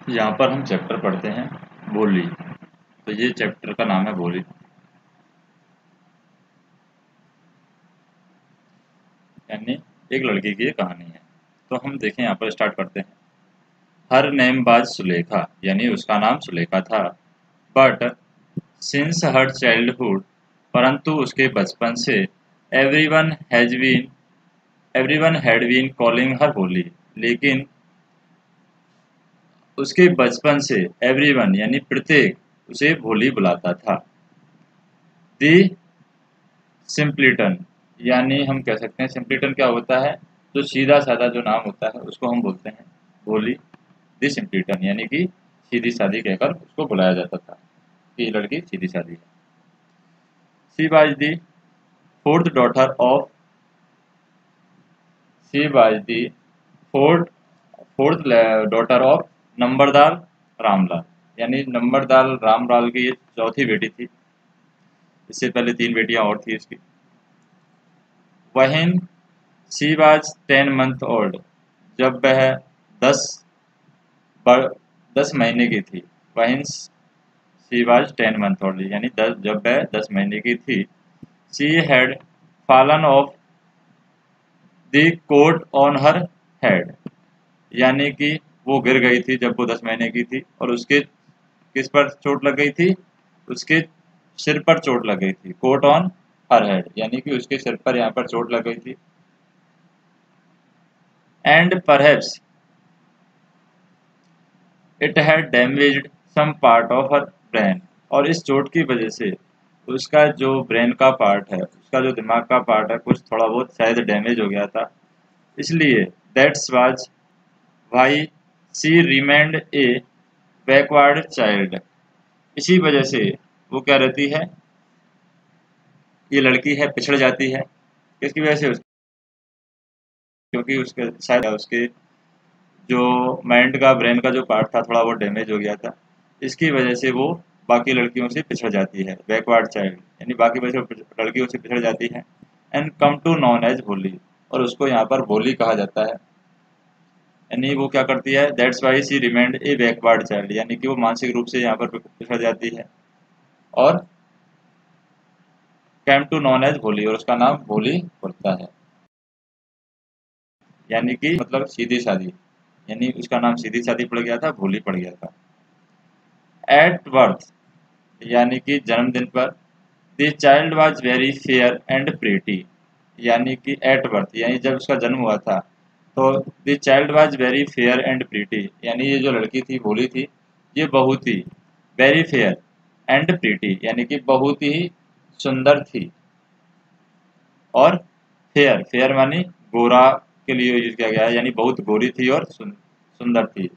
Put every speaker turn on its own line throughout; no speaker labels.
यहाँ पर हम चैप्टर पढ़ते हैं बोली। तो ये चैप्टर का नाम है बोली। यानी एक लड़की की ये कहानी है। तो हम देखें, यहाँ पर स्टार्ट करते हैं। हर नेम वाज सुलेखा, यानी उसका नाम सुलेखा था। बट सिंस हर चाइल्डहुड, परंतु उसके बचपन से, everyone has been everyone had been calling her Bholi, लेकिन उसके बचपन से एवरीवन यानी प्रत्येक उसे भोली बुलाता था। दी सिंपलीटन, यानी हम कह सकते हैं सिंपलीटन क्या होता है, जो सीधा साधा जो नाम होता है उसको हम बोलते हैं भोली। दी सिंपलीटन यानी कि सीधी सादी कहकर उसको बुलाया जाता था कि ये लड़की सीधी सादी है। She was the fourth daughter of she was the fourth fourth daughter of numberdar Ramlal, यानी नंबरदार रामलाल की ये चौथी बेटी थी। इससे पहले 3 बेटियां और थी इसकी। वहीन शी वाज 10 month old, जब वह 10 10 महीने की थी। वहीन शी वाज 10 month old, यानी जब वह 10 महीने की थी। She had fallen off the cot on her head, यानी कि वो गिर गई थी जब वो 10 महीने की थी, और उसके किस पर चोट लग गई थी, उसके सिर पर चोट लग गई थी। कोट ऑन हर हेड यानी कि उसके सिर पर यहाँ पर चोट लग गई थी। And perhaps it had damaged some part of her brain, और इस चोट की वजह से उसका जो ब्रेन का पार्ट है, उसका जो दिमाग का पार्ट है, कुछ थोड़ा बहुत शायद डैमेज हो गया था। इसलिए that's was why she remained A backward child, इसी वजह से वो क्या रहती है, ये लड़की है पिछड़ जाती है। किसकी वजह से? क्योंकि उसके शायद उसके जो माइंड का ब्रेन का जो पार्ट था थोड़ा बहुत डैमेज हो गया था। इसकी वजह से वो बाकी लड़कियों से पिछड़ जाती है, बैकवर्ड चाइल्ड यानी बाकी वजह से लड़कियों से पिछड़ जाती है। And come to known as Bholi, और उसको यहाँ पर भोली कहा जाता है। यानी वो क्या करती है, that's why she remained A backward child, यानी कि वो मानसिक रूप से यहाँ पर पिछड़ जाती है और cam to known as Bholi, और उसका नाम भोली पड़ता है। यानी कि मतलब सीधी सादी, यानी उसका नाम सीधी सादी पड़ गया था, भोली पड़ गया था। एट बर्थ, यानी कि जन्मदिन पर, the child was very fair and pretty, यानी कि एट बर्थ यानी जब उसका जन्म हुआ था, तो the child was very fair and pretty, यानी ये जो लड़की थी भोली थी, ये बहुत ही वेरी फेयर एंड प्रीटी यानी कि बहुत ही सुंदर थी। और फेयर फेयर मानी गोरा के लिए यूज किया गया है, यानी बहुत गोरी थी और सुंदर थी।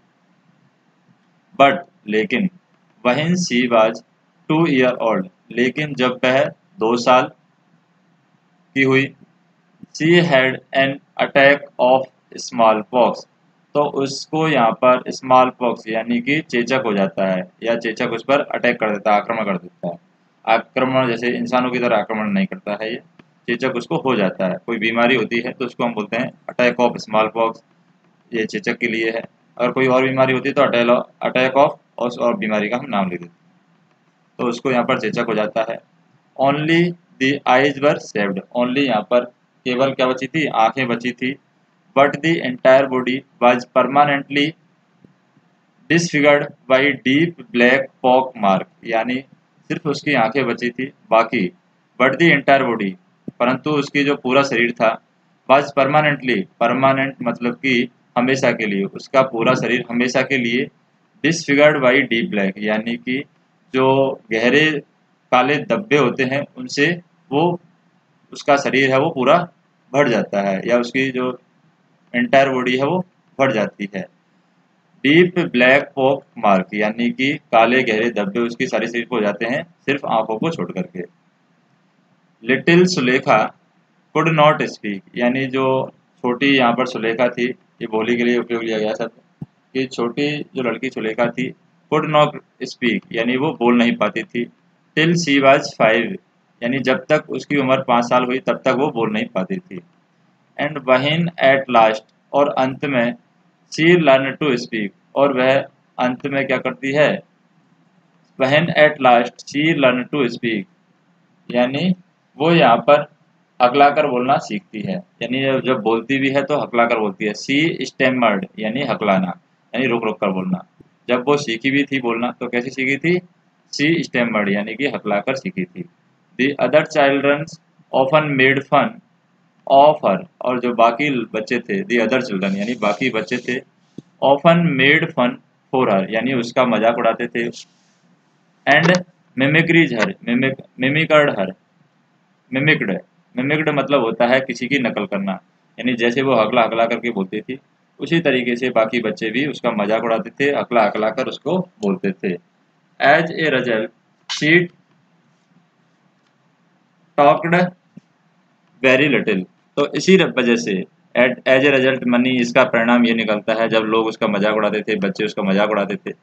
बट लेकिन, वहीन शी वाज 2 year old, लेकिन जब वह 2 साल की हुई, she had an attack of smallpox, तो उसको यहाँ पर स्मॉल पॉक्स यानी कि चेचक हो जाता है, या चेचक उस पर अटैक कर देता है, आक्रमण कर देता है। आक्रमण जैसे इंसानों की तरह आक्रमण नहीं करता है ये, चेचक उसको हो जाता है। कोई बीमारी होती है तो उसको हम बोलते हैं अटैक ऑफ स्मॉल पॉक्स, ये चेचक के लिए है। अगर कोई और बीमारी होती है तो अटैक ऑफ और बीमारी का हम नाम लिख देते हैं, तो उसको यहाँ पर चेचक हो जाता है। Only the eyes were saved, only यहाँ पर केवल क्या बची थी, आंखें बची थी। But the entire body was permanently disfigured by deep black pock mark, यानी सिर्फ उसकी आंखें बची थी, बाकी बट द एंटायर बॉडी, परंतु उसकी जो पूरा शरीर था, वाज परमानेंटली, परमानेंट मतलब कि हमेशा के लिए, उसका पूरा शरीर हमेशा के लिए डिसफिगर्ड बाई डीप ब्लैक, यानी कि जो गहरे काले धब्बे होते हैं उनसे वो उसका शरीर है वो पूरा भर जाता है, या उसकी जो एंटायर बॉडी है वो भर जाती है। डीप ब्लैक पॉक मार्क, यानी कि काले गहरे धब्बे उसकी सारी शरीर को हो जाते हैं सिर्फ आंखों को छोड़ करके। Little Sulekha could not speak, यानी जो छोटी यहाँ पर सुलेखा थी, ये बोली के लिए उपयोग लिया गया शब्द कि छोटी जो लड़की सुलेखा थी, कुड नॉट स्पीक यानी वो बोल नहीं पाती थी। टिल शी वाज 5, यानी जब तक उसकी उम्र 5 साल हुई तब तक वो बोल नहीं पाती थी। एंड वहीन एट लास्ट, और अंत में शी लर्न टू स्पीक, और वह अंत में क्या करती है, when at last she learn to speak, यानी वो यहाँ पर हकलाकर बोलना सीखती है, यानी जब बोलती भी है तो हकलाकर बोलती है। सी स्टेमर्ड यानी हकलाना, यानी रुक रुक कर बोलना। जब वो सीखी भी थी बोलना तो कैसे सीखी थी, सी स्टेमर्ड यानी कि हकलाकर सीखी थी। The other childrens often made fun of her, और जो बाकी बच्चे थे, दी अदर चिल्ड्रन यानी बाकी बच्चे थे, often made fun for her यानी उसका मजाक उड़ाते थे। And mimicries her, mimicked her, mimicked, mimicked मतलब होता है किसी की नकल करना, यानी जैसे वो हकला हकला करके बोलती थी उसी तरीके से बाकी बच्चे भी उसका मजाक उड़ाते थे, हकला हकला कर उसको बोलते थे। As a result she talked very little, तो इसी वजह से एज ए रिजल्ट मनी, इसका परिणाम ये निकलता है जब लोग उसका मजाक उड़ाते थे, बच्चे उसका मजाक उड़ाते थे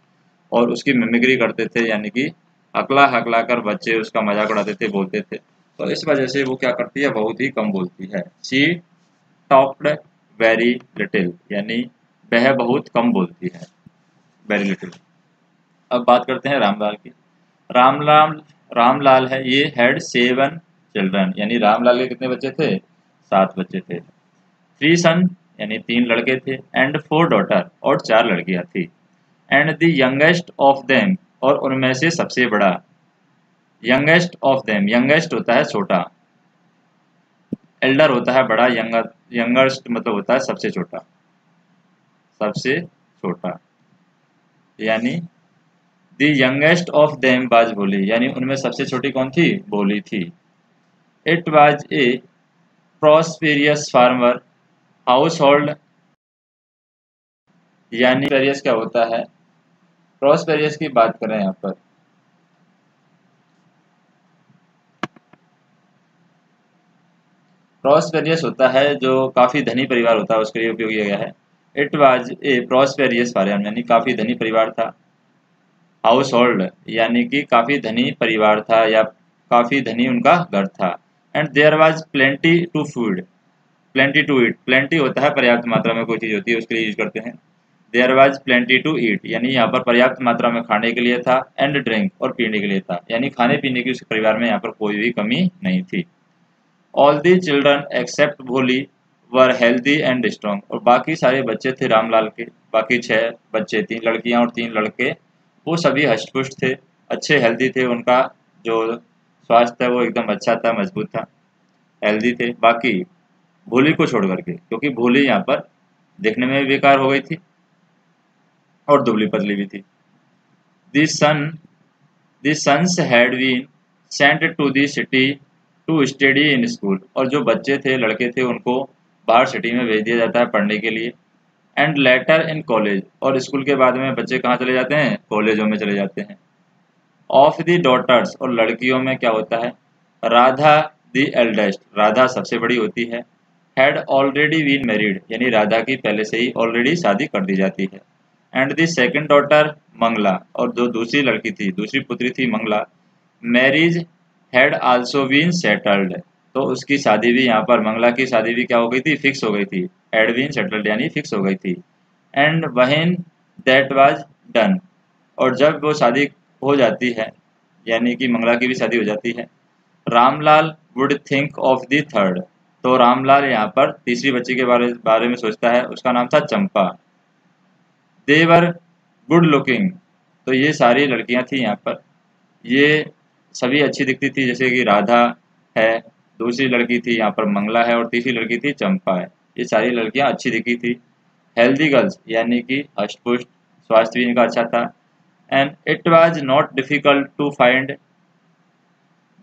और उसकी मिमिक्री करते थे, यानी कि हकला हकला कर बच्चे उसका मजाक उड़ाते थे, बोलते थे, तो इस वजह से वो क्या करती है, बहुत ही कम बोलती है। शी टॉक्ड वेरी लिटिल यानी वह बहुत कम बोलती है, वेरी लिटिल। अब बात करते हैं रामलाल की। रामलाल रामलाल है, ये हैड 7 चिल्ड्रन, यानी रामलाल के कितने बच्चे थे, 7 बच्चे थे। 3 सन यानी 3 लड़के थे, एंड 4 डॉटर और 4 लड़कियां थी। And the youngest of them, और उनमें से सबसे बड़ा। यंगेस्ट ऑफ देम, यंगेस्ट होता है छोटा, एल्डर होता है बड़ा, यंगेस्ट मतलब होता है सबसे छोटा, सबसे छोटा, यानी the youngest of them was भोली, यानी उनमें सबसे छोटी कौन थी, भोली थी। It was A prosperous farmer house hold, यानी प्रॉस्पेरियस क्या होता है, प्रॉस्पेरियस की बात करें यहाँ पर, प्रॉस्पेरियस होता है जो काफ़ी धनी परिवार होता है उसके लिए उपयोग किया गया है। It was A prosperous farmer यानी काफ़ी धनी परिवार था। हाउस होल्ड यानी कि काफ़ी धनी परिवार था या काफ़ी धनी उनका घर था। And there was plenty to food, plenty to eat, plenty होता है पर्याप्त मात्रा में कोई चीज़ होती है उसके लिए यूज करते हैं। There was plenty to eat यानी यहाँ पर पर्याप्त मात्रा में खाने के लिए था, एंड ड्रिंक और पीने के लिए था, यानी खाने पीने की उस परिवार में यहाँ पर कोई भी कमी नहीं थी। ऑल दी चिल्ड्रन एक्सेप्ट भोली वर हेल्दी एंड स्ट्रॉन्ग, और बाकी सारे बच्चे थे रामलाल के, बाकी 6 बच्चे, 3 लड़कियां और 3 लड़के, वो सभी हष्ट-पुष्ट थे, अच्छे हेल्दी थे, उनका जो स्वास्थ्य है वो एकदम अच्छा था, मजबूत था, हेल्दी थे। बाकी भोली को छोड़ करके, क्योंकि भोली यहाँ पर देखने में भी बेकार हो गई थी और दुबली पतली भी थी। The son the sons had been sent to the city to study in school, और जो बच्चे थे लड़के थे उनको बाहर सिटी में भेज दिया जाता है पढ़ने के लिए। एंड लेटर इन कॉलेज, और स्कूल के बाद में बच्चे कहाँ चले जाते हैं, कॉलेजों में चले जाते हैं। ऑफ दी डॉटर्स, और लड़कियों में क्या होता है, राधा दी एल्डेस्ट, राधा सबसे बड़ी होती है। हैड ऑलरेडी बीन मैरिड, यानी राधा की पहले से ही ऑलरेडी शादी कर दी जाती है। And the second daughter Mangala, और जो दूसरी लड़की थी, दूसरी पुत्री थी Mangala, marriage had also been settled, तो उसकी शादी भी यहाँ पर, मंगला की शादी भी क्या हो गई थी, फिक्स हो गई थी, हैड बीन सेटल्ड यानी फिक्स हो गई थी। And when that was done, और जब वो शादी हो जाती है, यानी कि मंगला की भी शादी हो जाती है, Ramlal would think of the third, तो रामलाल यहाँ पर तीसरी बच्ची के बारे में सोचता है, उसका नाम था चंपा। देवर गुड लुकिंग, तो ये सारी लड़कियां थी यहाँ पर, ये सभी अच्छी दिखती थी, जैसे कि राधा है, दूसरी लड़की थी यहाँ पर मंगला है, और तीसरी लड़की थी चंपा है, ये सारी लड़कियां अच्छी दिखी थी। हेल्दी गर्ल्स यानी कि हष्ट-पुष्ट, स्वास्थ्य भी इनका अच्छा था। And it was not difficult to find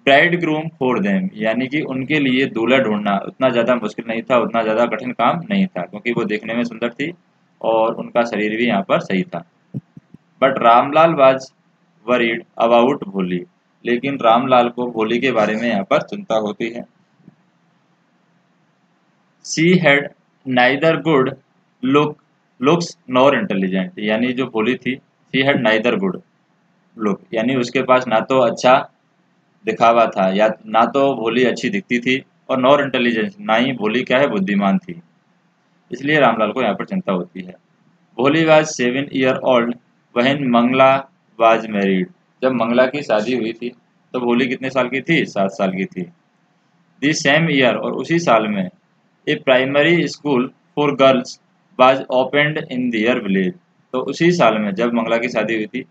bride groom for them, यानी कि उनके लिए दूल्हा ढूंढना उतना ज़्यादा मुश्किल नहीं था, उतना ज़्यादा कठिन काम नहीं था, क्योंकि वो देखने में सुंदर थी और उनका शरीर भी यहाँ पर सही था। But Ramlal was worried about भोली, लेकिन रामलाल को भोली के बारे में यहाँ पर चिंता होती है। She had neither good looks nor intelligent, यानी जो भोली थी, she had neither good look, यानी उसके पास ना तो अच्छा दिखावा था, या ना तो भोली अच्छी दिखती थी, और नॉर इंटेलिजेंस, ना ही भोली क्या है, बुद्धिमान थी, इसलिए रामलाल को यहाँ पर चिंता होती है। Bholi was 7 year old when Mangala was married, जब मंगला की शादी हुई थी तो भोली कितने साल की थी? 7 साल की थी। दी सेम ईयर, और उसी साल में a primary school for girls was opened in their village, तो उसी साल में जब मंगला की शादी हुई थी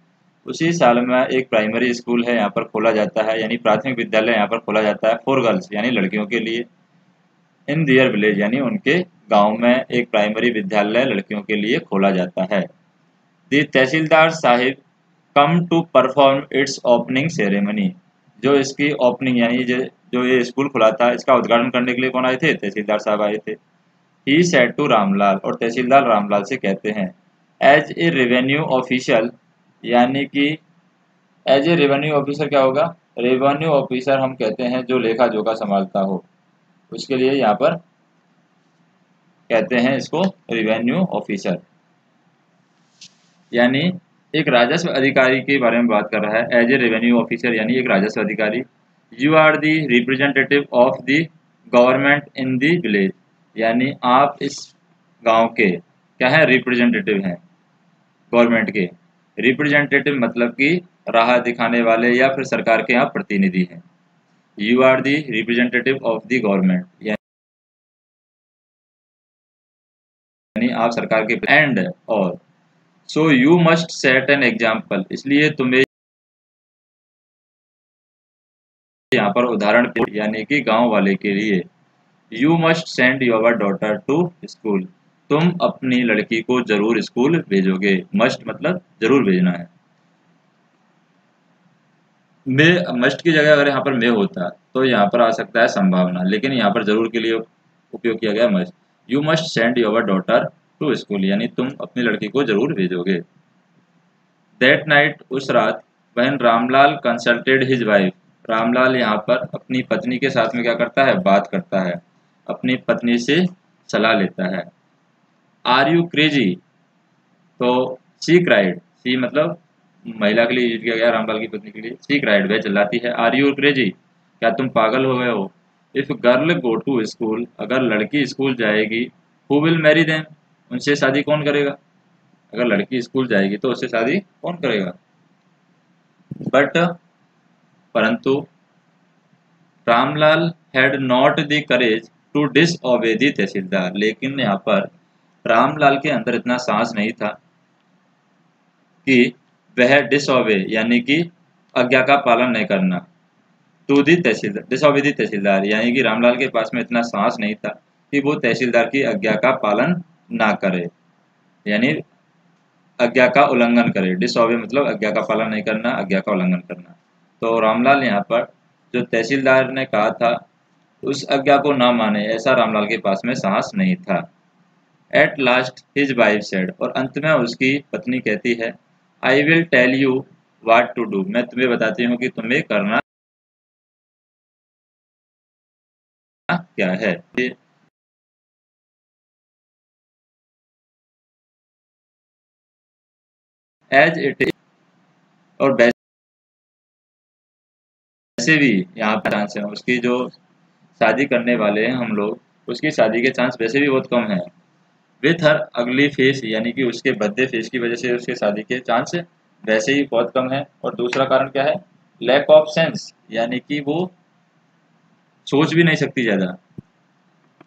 उसी साल में एक प्राइमरी स्कूल है यहाँ पर खोला जाता है, यानी प्राथमिक विद्यालय यहाँ पर खोला जाता है फॉर गर्ल्स यानी लड़कियों के लिए, इन दियर विलेज यानी उनके गांव में एक प्राइमरी विद्यालय लड़कियों के लिए खोला जाता है। The tehsildar sahib come to perform its opening ceremony, जो इसकी ओपनिंग यानी जो ये स्कूल खुला था इसका उद्घाटन करने के लिए कौन आए थे? तहसीलदार साहब आए थे। ही सेड टू रामलाल, और तहसीलदार रामलाल से कहते हैं, एज ए रेवेन्यू ऑफिशियल, यानी कि एज ए रेवेन्यू ऑफिसर क्या होगा? रेवेन्यू ऑफिसर हम कहते हैं जो लेखा जोखा संभालता हो, उसके लिए यहाँ पर कहते हैं इसको रेवेन्यू ऑफिसर, यानी एक राजस्व अधिकारी के बारे में बात कर रहा है। एज ए रेवेन्यू ऑफिसर यानी एक राजस्व अधिकारी। You are the representative of the government in the village, यानी आप इस गांव के क्या है? रिप्रेजेंटेटिव हैं गवर्नमेंट के। रिप्रेजेंटेटिव मतलब कि राह दिखाने वाले या फिर सरकार के आप प्रतिनिधि हैं। You are the representative of the government यानी आप सरकार के, एंड और so you must set an example, इसलिए तुम्हें यहाँ पर उदाहरण यानी कि गांव वाले के लिए। You must send your daughter to school, तुम अपनी लड़की को जरूर स्कूल भेजोगे। मस्ट मतलब जरूर भेजना है। मे मस्ट की जगह अगर यहाँ पर मे होता तो यहाँ पर आ सकता है संभावना, लेकिन यहाँ पर जरूर के लिए उपयोग किया गया must. You must send your daughter to school, यानी तुम अपनी लड़की को जरूर भेजोगे। दैट नाइट, उस रात, when Ramlal consulted his wife, Ramlal यहाँ पर अपनी पत्नी के साथ में क्या करता है? बात करता है, अपनी पत्नी से सलाह लेता है। आर यू क्रेजी, तो सी क्राइड, सी मतलब महिला के लिए यूज किया गया रामलाल की पत्नी के लिए। सी क्राइड, वह चिल्लाती है, आर यू क्रेजी, क्या तुम पागल हो गए हो? If girl go to school, अगर लड़की स्कूल जाएगी, हु विल मैरी देम, उनसे शादी कौन करेगा? अगर लड़की स्कूल जाएगी तो उससे शादी कौन करेगा? बट परंतु Ramlal had not the courage to disobey the tehsildar, लेकिन यहाँ पर रामलाल के अंदर इतना साहस नहीं था कि वह डिसओबे यानी कि आज्ञा का पालन नहीं करना, टू दी तहसीलदार, डिसओबे दी तहसीलदार, यानी कि रामलाल के पास में इतना साहस नहीं था कि वो तहसीलदार की आज्ञा का पालन ना करे, यानी आज्ञा का उल्लंघन करे। डिसओबे मतलब आज्ञा का पालन नहीं करना, आज्ञा का उल्लंघन करना। तो रामलाल यहाँ पर जो तहसीलदार ने कहा था उस आज्ञा को ना माने, ऐसा रामलाल के पास में साहस नहीं था। At last his wife said, और अंत में उसकी पत्नी कहती है, I will tell you what to do, मैं तुम्हें बताती हूँ कि तुम्हें करना क्या है। एज इट इज, और वैसे भी यहाँ पर चांस है उसकी जो शादी करने वाले हैं हम लोग, उसकी शादी के चांस वैसे भी बहुत कम है। विथ हर अगली फेस, यानी कि उसके भद्दे फेस की वजह से उसके शादी के चांस वैसे ही बहुत कम है। और दूसरा कारण क्या है? लैक ऑफ सेंस, यानी कि वो सोच भी नहीं सकती ज़्यादा,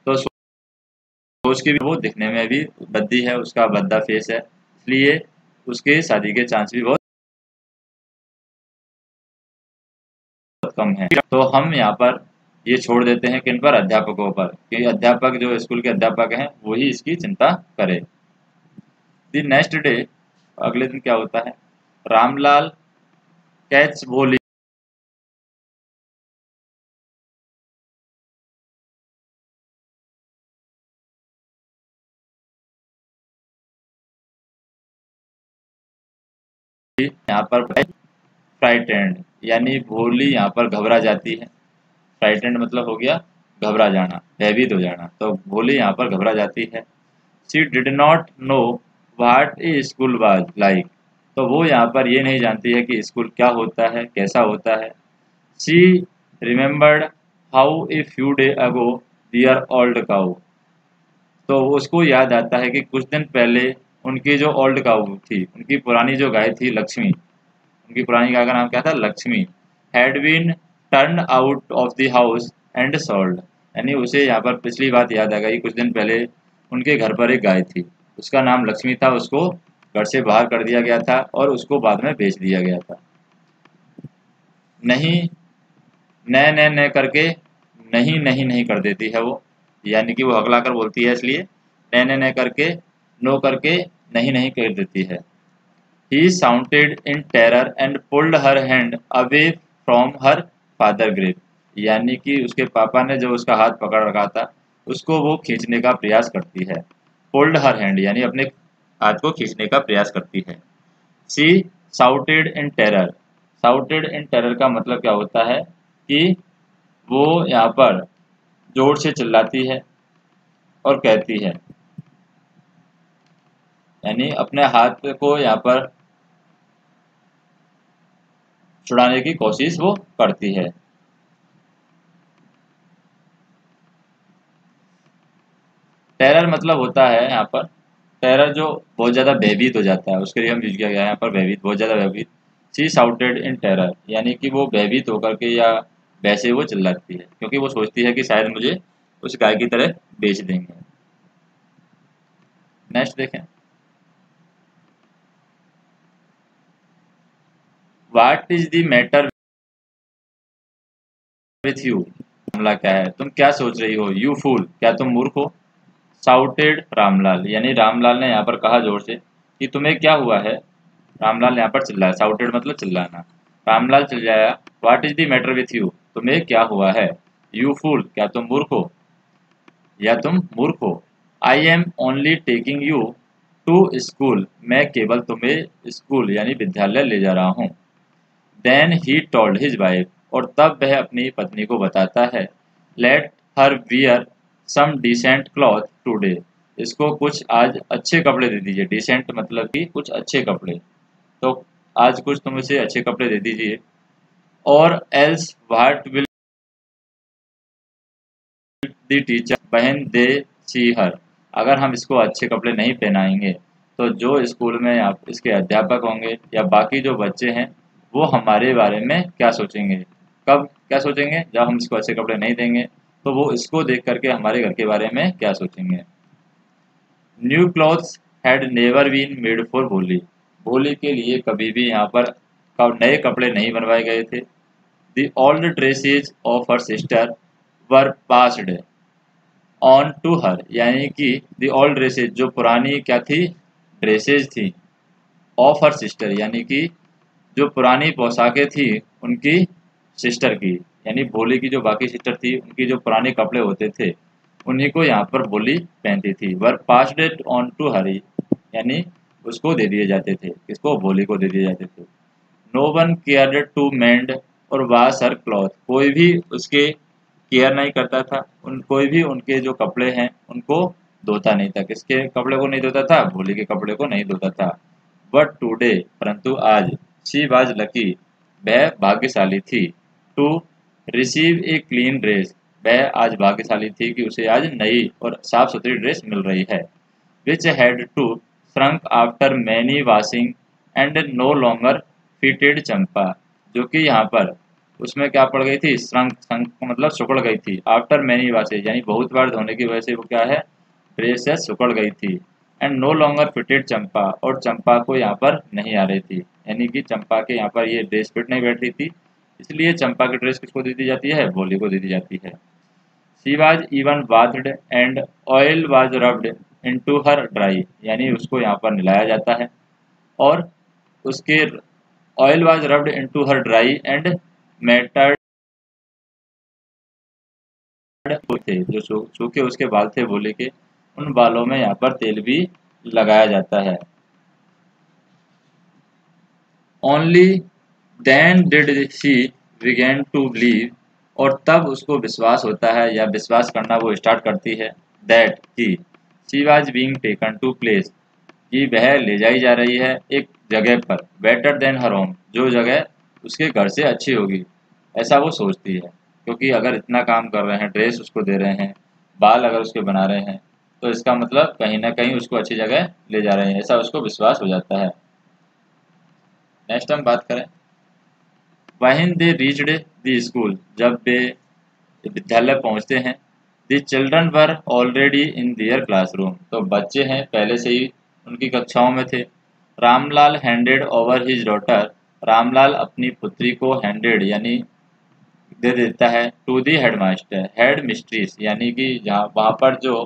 तो सोच के भी वो दिखने में भी भद्दी है, उसका भद्दा फेस है, इसलिए उसके शादी के चांस भी बहुत कम है। तो हम यहाँ पर ये छोड़ देते हैं किन पर? अध्यापकों पर, क्योंकि अध्यापक जो स्कूल के अध्यापक हैं वही इसकी चिंता करे। द नेक्स्ट डे, अगले दिन क्या होता है? रामलाल कैच भोली, यहाँ पर फ्राइटेंड, यानी भोली यहाँ पर घबरा जाती है। फ्राइटेंड मतलब हो गया घबरा जाना, भयभीत हो जाना, तो भोली यहाँ पर घबरा जाती है। She did not know what A school was like, तो वो यहाँ पर ये नहीं जानती है कि स्कूल क्या होता है, कैसा होता है। She remembered how a few day ago their old cow, तो उसको याद आता है कि कुछ दिन पहले उनकी जो ओल्ड काऊ थी, उनकी पुरानी जो गाय थी लक्ष्मी, उनकी पुरानी गाय का नाम क्या था? Lakshmi. Had been turn out of the house and sold, यानी उसे यहाँ पर पिछली बात याद आ गई, कुछ दिन पहले उनके घर पर एक गाय थी, उसका नाम लक्ष्मी था, उसको घर से बाहर कर दिया गया था और उसको बाद में बेच दिया गया था। नहीं, न न न करके नहीं नहीं नहीं कर देती है वो, यानी कि वो हकला कर बोलती है, इसलिए न न न करके नो करके नहीं नहीं कर देती है। He shouted in terror and pulled her hand away from her father grip, यानी कि उसके पापा ने जो उसका हाथ पकड़ रखा था उसको वो खींचने का प्रयास करती है। pulled her hand यानी अपने हाथ को खींचने का प्रयास करती है। She shouted in terror, shouted in terror का मतलब क्या होता है कि वो यहाँ पर जोर से चिल्लाती है और कहती है, यानी अपने हाथ को यहाँ पर छुड़ाने की कोशिश वो करती है। टेरर मतलब होता है यहाँ पर, टेरर जो बहुत ज़्यादा भयभीत हो जाता है, उसके लिए हम यूज किया गया है यहाँ पर भयभीत, बहुत ज़्यादा भयभीत। शी साउटेड इन टेरर, यानी कि वो भयभीत होकर के या वैसे वो चिल्लाती है क्योंकि वो सोचती है कि शायद मुझे उस गाय की तरह बेच देंगे। नेक्स्ट देखें, what is the matter with you, मामला क्या है, तुम क्या सोच रही हो? यू फूल, क्या तुम मूर्ख हो? साउटेड रामलाल, यानी रामलाल ने यहाँ पर कहा जोर से कि तुम्हें क्या हुआ है। रामलाल यहाँ पर चिल्लाया, साउटेड मतलब चिल्लाना। रामलाल चिल्लाया, what is the matter with you, तुम्हें क्या हुआ है? यू फूल, क्या तुम मूर्ख हो या तुम मूर्ख हो? I am only taking you to school, मैं केवल तुम्हें स्कूल यानी विद्यालय ले जा रहा हूँ। Then he told his wife, और तब वह अपनी पत्नी को बताता है, let her wear some decent cloth today, इसको कुछ आज अच्छे कपड़े दे दीजिए। डिसेंट मतलब कि कुछ अच्छे कपड़े, तो आज कुछ तुम इसे अच्छे कपड़े दे दीजिए। और else what will the teacher बहन दे सी हर, अगर हम इसको अच्छे कपड़े नहीं पहनाएंगे तो जो स्कूल में इसके अध्यापक होंगे या बाकी जो बच्चे हैं वो हमारे बारे में क्या सोचेंगे? कब क्या सोचेंगे? जब हम इसको अच्छे कपड़े नहीं देंगे तो वो इसको देख करके हमारे घर के बारे में क्या सोचेंगे? New clothes had never been made for Bholi, Bholi के लिए कभी भी यहाँ पर नए कपड़े नहीं बनवाए गए थे। The old dresses of her sister were passed on to her, यानी कि द ओल्ड ड्रेसेज जो पुरानी क्या थी? ड्रेसेज थी। ऑफ हर सिस्टर यानी कि जो पुरानी पोशाकें थी उनकी सिस्टर की, यानी भोली की जो बाकी सिस्टर थी उनकी जो पुराने कपड़े होते थे उन्हीं को यहाँ पर भोली पहनती थी। वर पास्ड इट ऑन टू हरी, यानी उसको दे दिए जाते थे, किसको? भोली को दे दिए जाते थे। No one cared to mend or wash her cloth, कोई भी उसके केयर नहीं करता था, उन कोई भी उनके जो कपड़े हैं उनको धोता नहीं था। किसके कपड़े को नहीं धोता था? भोली के कपड़े को नहीं धोता था। बट टुडे, परंतु आज, शी वाज लकी, वह भाग्यशाली थी, to receive a clean dress, वह आज भाग्यशाली थी कि उसे आज नई और साफ सुथरी ड्रेस मिल रही है। Which had to shrunk after many washing and no longer fitted Champa, जो कि यहाँ पर उसमें क्या पड़ गई थी? श्रंक, श्रंक मतलब सिकुड़ गई थी। आफ्टर मैनी वॉशेज यानी बहुत बार धोने की वजह से वो क्या है? ड्रेस है सिकुड़ गई थी। एंड नो लॉन्गर फिटेड चंपा, और चंपा को यहाँ पर नहीं आ रही थी, यानी कि चंपा के यहाँ पर ये ड्रेस फिट नहीं बैठ रही थी, इसलिए चंपा की ड्रेस किसको दे दी जाती है? भोली को दे दी जाती है। She was even bathed and oil was rubbed into her dry, यानी उसको यहाँ पर नहलाया जाता है और उसके oil was rubbed into her dry and mattered थे, जो सूखे उसके बाल थे भोले के, उन बालों में यहाँ पर तेल भी लगाया जाता है। Only then did she begin to believe, और तब उसको विश्वास होता है या विश्वास करना वो स्टार्ट करती है, दैट कि she was being taken to place, कि वह ले जाई जा रही है एक जगह पर, बेटर देन हर होम, जो जगह उसके घर से अच्छी होगी, ऐसा वो सोचती है। क्योंकि अगर इतना काम कर रहे हैं, ड्रेस उसको दे रहे हैं, बाल अगर उसके बना रहे हैं, तो इसका मतलब कहीं ना कहीं उसको अच्छी जगह ले जा रहे हैं, ऐसा उसको विश्वास हो जाता है। नेक्स्ट हम बात करें, when they reached the school, जब वे विद्यालय पहुंचते हैं, the children were already in their classroom, तो बच्चे हैं पहले से ही उनकी कक्षाओं में थे। Ramlal handed over his daughter, Ramlal अपनी पुत्री को हैंडेड यानी दे देता है, टू दी हेडमास्टर, हेड मिस्ट्रीस यानी कि जहाँ वहाँ पर जो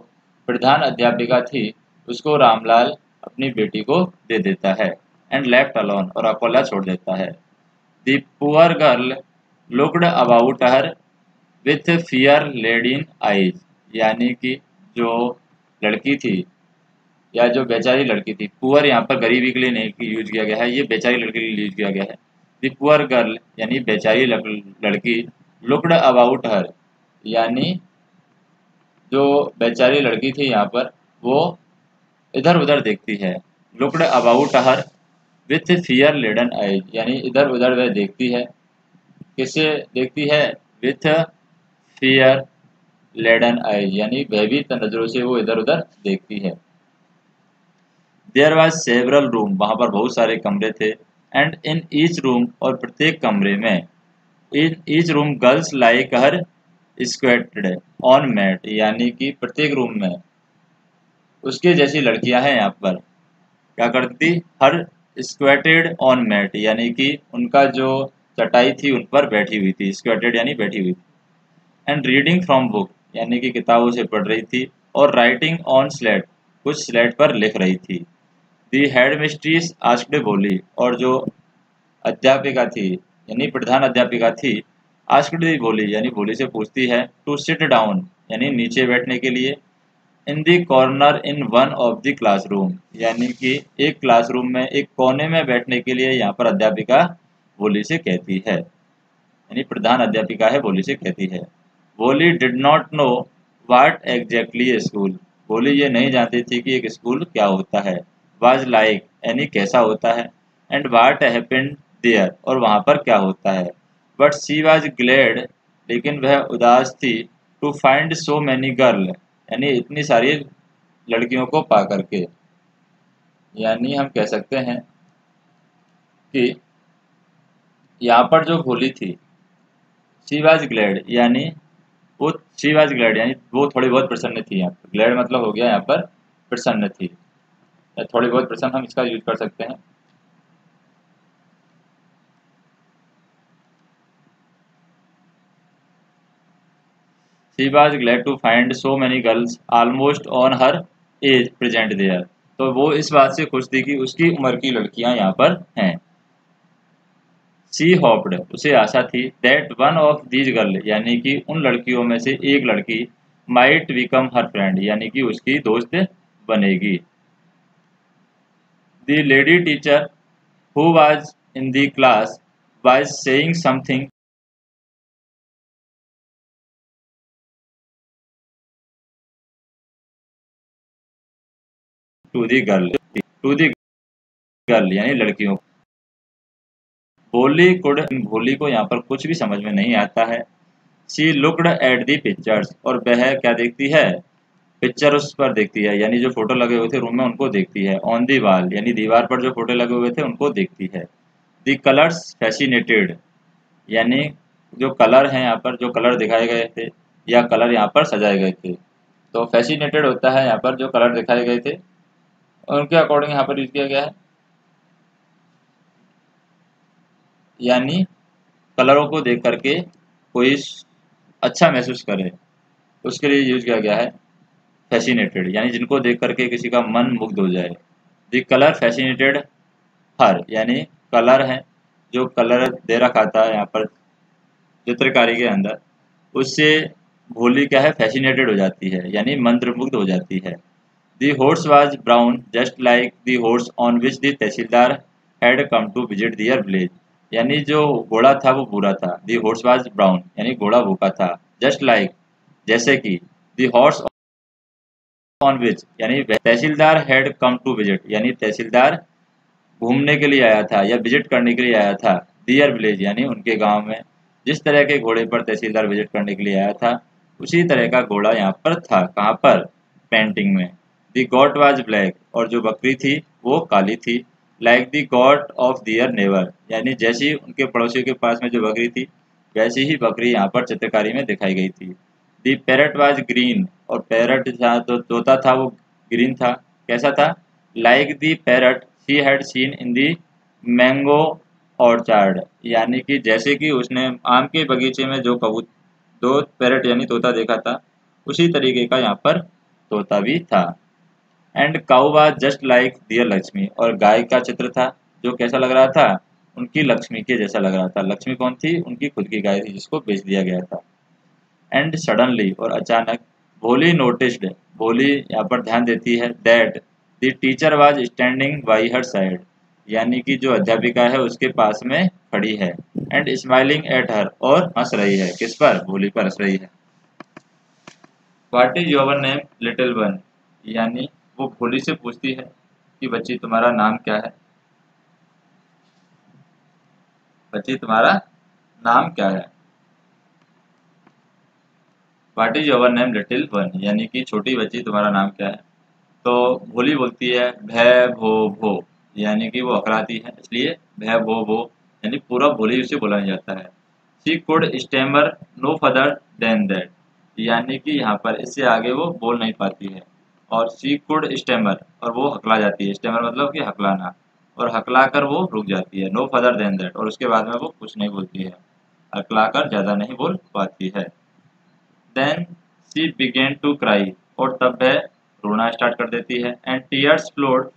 प्रधान अध्यापिका थी उसको रामलाल अपनी बेटी को दे देता है। एंड लेफ्ट अलोन, और अकेला छोड़ देता है। The poor girl looked about her with fear laden eyes, यानी कि जो लड़की थी या जो बेचारी लड़की थी, पुअर यहाँ पर गरीबी के लिए नहीं यूज किया गया है, ये बेचारी लड़की के लिए यूज किया गया है। द पुअर गर्ल यानी बेचारी लड़की, लुक्ड अबाउट हर यानी जो बेचारी लड़की थी यहाँ पर वो इधर उधर देखती है। Looked about her with fear laden eyes यानी इधर उधर वह देखती है। किससे देखती है? विथ फियर लेडन आईज यानी भयभीत नजरों से वो इधर उधर देखती है। देयर वाज सेवरल रूम, वहां पर बहुत सारे कमरे थे। एंड इन ईच रूम, और प्रत्येक कमरे में, in each room girls like her squatted on mat, यानी कि प्रत्येक रूम में उसके जैसी लड़कियां हैं यहाँ पर क्या करती, हर स्क्वेटेड ऑन मैट यानी कि उनका जो चटाई थी उन पर बैठी हुई थी, स्क्वेटेड यानी बैठी हुई थी। एंड रीडिंग फ्रॉम बुक यानी कि किताबों से पढ़ रही थी। और राइटिंग ऑन स्लेट, कुछ स्लेट पर लिख रही थी। दी हेड मिस्ट्रीस आस्क्ड बोली, और जो अध्यापिका थी यानी प्रधान अध्यापिका थी, आस्क्ड बोली यानी बोली से पूछती है, टू सिट डाउन यानी नीचे बैठने के लिए। In the corner in one of the classroom, यानी कि एक क्लासरूम में एक कोने में बैठने के लिए यहाँ पर अध्यापिका बोली से कहती है, यानी प्रधान अध्यापिका है बोली से कहती है। बोली did not know what exactly A school, बोली ये नहीं जानती थी कि एक स्कूल क्या होता है। वाज लाइक यानी कैसा होता है। एंड व्हाट हैपेंड देयर, और वहाँ पर क्या होता है। बट शी वाज ग्लैड, लेकिन वह उदास थी, to find so many girl यानी इतनी सारी लड़कियों को पा करके। यानी हम कह सकते हैं कि यहाँ पर जो भोली थी, शी वाज ग्लैड यानी वो, शी वाज ग्लैड यानी वो थोड़ी बहुत प्रसन्न थी। यहाँ पर ग्लैड मतलब हो गया यहाँ पर प्रसन्न थी, या थोड़ी बहुत प्रसन्न हम इसका यूज कर सकते हैं। She was glad to find so many girls almost on her age present there, तो वो इस बात से खुश थी कि उसकी उम्र की लड़कियां यहाँ पर हैं। सी होप्ड, उसे आशा थी, that one of these girl यानी कि उन लड़कियों में से एक लड़की, माइट बिकम हर फ्रेंड यानी कि उसकी दोस्त बनेगी। The lady teacher who was in the class was saying something to the girl, to the girl यानी लड़कियों। भोली को यहाँ पर कुछ भी समझ में नहीं आता है। She looked at the pictures, और वह क्या देखती है, पिक्चर उस पर देखती है यानी जो फोटो लगे हुए थे रूम में उनको देखती है। ऑन दी वॉल यानी दीवार पर जो फोटो लगे हुए थे उनको देखती है। दी कलर्स फैसिनेटेड यानी जो कलर हैं यहाँ पर, जो कलर दिखाए गए थे या कलर यहाँ पर सजाए गए थे, तो फैसिनेटेड होता है यहाँ पर जो कलर दिखाए गए थे उनके अकॉर्डिंग यहाँ पर यूज किया गया है, यानी कलरों को देख करके कोई अच्छा महसूस करे उसके लिए यूज किया गया है फैसिनेटेड, यानी जिनको देख करके किसी का मन मुग्ध हो जाए। द कलर फैसिनेटेड हर यानी कलर है, जो कलर दे रखा था यहाँ पर चित्रकारी के अंदर, उससे भोली क्या है, फैसिनेटेड हो जाती है यानी मंत्रमुग्ध हो जाती है। The horse was brown just like the horse on which the tehsildar had come to visit their village, यानी जो घोड़ा था वो भूरा था। द हॉर्स वाज ब्राउन यानी घोड़ा भूखा था। जस्ट लाइक जैसे कि, द हॉर्स ऑन विच यानी तहसीलदार हैड कम टू विजिट यानी तहसीलदार घूमने के लिए आया था या विजिट करने के लिए आया था। दियर विलेज यानी उनके गांव में जिस तरह के घोड़े पर तहसीलदार विजिट करने के लिए आया था उसी तरह का घोड़ा यहाँ पर था। कहाँ पर? पेंटिंग में। द गॉट वाज ब्लैक, और जो बकरी थी वो काली थी। Like the goat of their neighbour, यानी जैसी उनके पड़ोसियों के पास में जो बकरी थी वैसी ही बकरी यहाँ पर चित्रकारी में दिखाई गई थी। द पैरट वाज ग्रीन, और पैरट जहाँ तोता था वो ग्रीन था। कैसा था? Like the parrot she had seen in the mango orchard, यानी कि जैसे कि उसने आम के बगीचे में जो कबूतर दो पैरट यानी तोता देखा था उसी तरीके का यहाँ पर तोता भी था। And cow was just like dear Lakshmi, और गाय का चित्र था जो कैसा लग रहा था? उनकी लक्ष्मी के जैसा लग रहा था। लक्ष्मी कौन थी? उनकी खुद की गाय थी जिसको बेच दिया गया था। एंड सडनली, और अचानक, भोली नोटिस्ड, भोली यहाँ पर ध्यान देती है, that the teacher was standing by her side, यानी कि जो अध्यापिका है उसके पास में खड़ी है। एंड स्माइलिंग एट हर, और हंस रही है। किस पर? भोली पर हंस रही है। What is your name little one, यानी वो भोली से पूछती है कि बच्ची तुम्हारा नाम क्या है? बच्ची तुम्हारा नाम क्या है? What is your name little one, यानी कि छोटी बच्ची तुम्हारा नाम क्या है? तो भोली बोलती है भै भो भो, यानी कि वो हकलाती है इसलिए भै भो भो, यानी पूरा भोली उसे बोला जाता है। She could stammer no further than that, यानी कि यहाँ पर इससे आगे वो बोल नहीं पाती है। और शी कुड स्टेमर, और वो हकला जाती है। स्टेमर मतलब कि हकलाना, और हकला कर वो रुक जाती है। नो फर्दर देन दैट, और उसके बाद में वो कुछ नहीं बोलती है। हकला कर ज़्यादा नहीं बोल पाती है। Then she begin to cry, और तब वह रोना स्टार्ट कर देती है। And tears flowed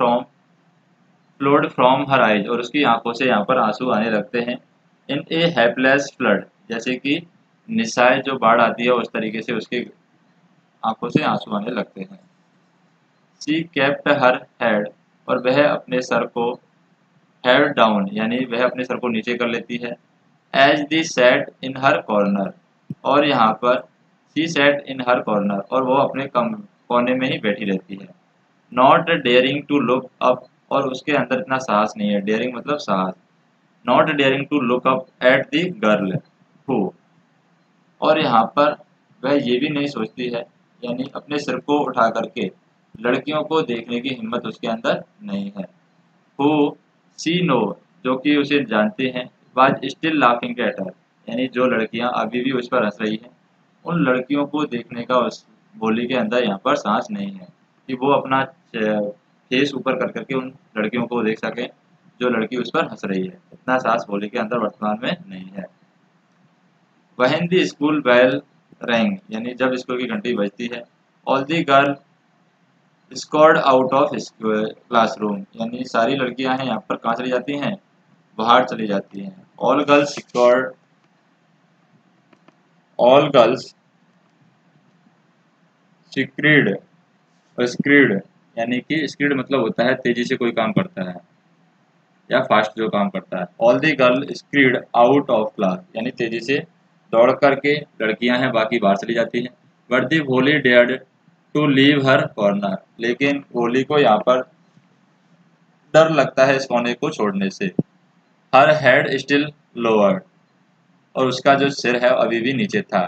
from her eyes, और उसकी आंखों से यहाँ पर आंसू आने लगते हैं। इन ए हेल्पलेस फ्लड, जैसे कि निस्साय जो बाढ़ आती है उस तरीके से उसकी आंखों से आंसू आने लगते हैं। शी केप्ट हर हेड, और वह अपने सर को हेड डाउन, यानी वह अपने सर को नीचे कर लेती है। As the sat in her corner, और यहाँ पर she sat in her corner, और वो अपने कम कोने में ही बैठी रहती है। Not daring to look up, और उसके अंदर इतना साहस नहीं है। डेयरिंग मतलब साहस। Not daring to look up at the girl who, और यहाँ पर वह ये भी नहीं सोचती है, यानी अपने सिर को उठा करके लड़कियों को देखने की हिम्मत उसके अंदर नहीं है। हु सी नो, जो कि उसे जानते हैं, was still laughing at her, यानी जो लड़कियां अभी भी उस पर हंस रही हैं उन लड़कियों को देखने का उस बोली के अंदर यहाँ पर सांस नहीं है कि वो अपना फेस ऊपर कर करके उन लड़कियों को देख सके जो लड़की उस पर हंस रही है। इतना सांस बोली के अंदर वर्तमान में नहीं है। वहन दी स्कूल बेल रैंग, यानी जब स्कूल की घंटी बजती है। All the girl scurried out of classroom, यानी सारी लड़कियां हैं यहाँ पर कहाँ चली जाती हैं? बाहर चली जाती हैं। ऑल गर्ल्स स्क्रीड, स्क्रीड, यानी कि स्क्रीड मतलब होता है तेजी से कोई काम करता है या फास्ट जो काम करता है। All the girl screamed out of class, यानी तेजी से दौड़ करके लड़कियां हैं बाकी बाहर चली जाती हैं। But the Bholi dared to leave her corner, लेकिन भोली को यहाँ पर डर लगता है इस कोने को छोड़ने से। हर हेड स्टिल लोअर्ड, और उसका जो सिर है अभी भी नीचे था।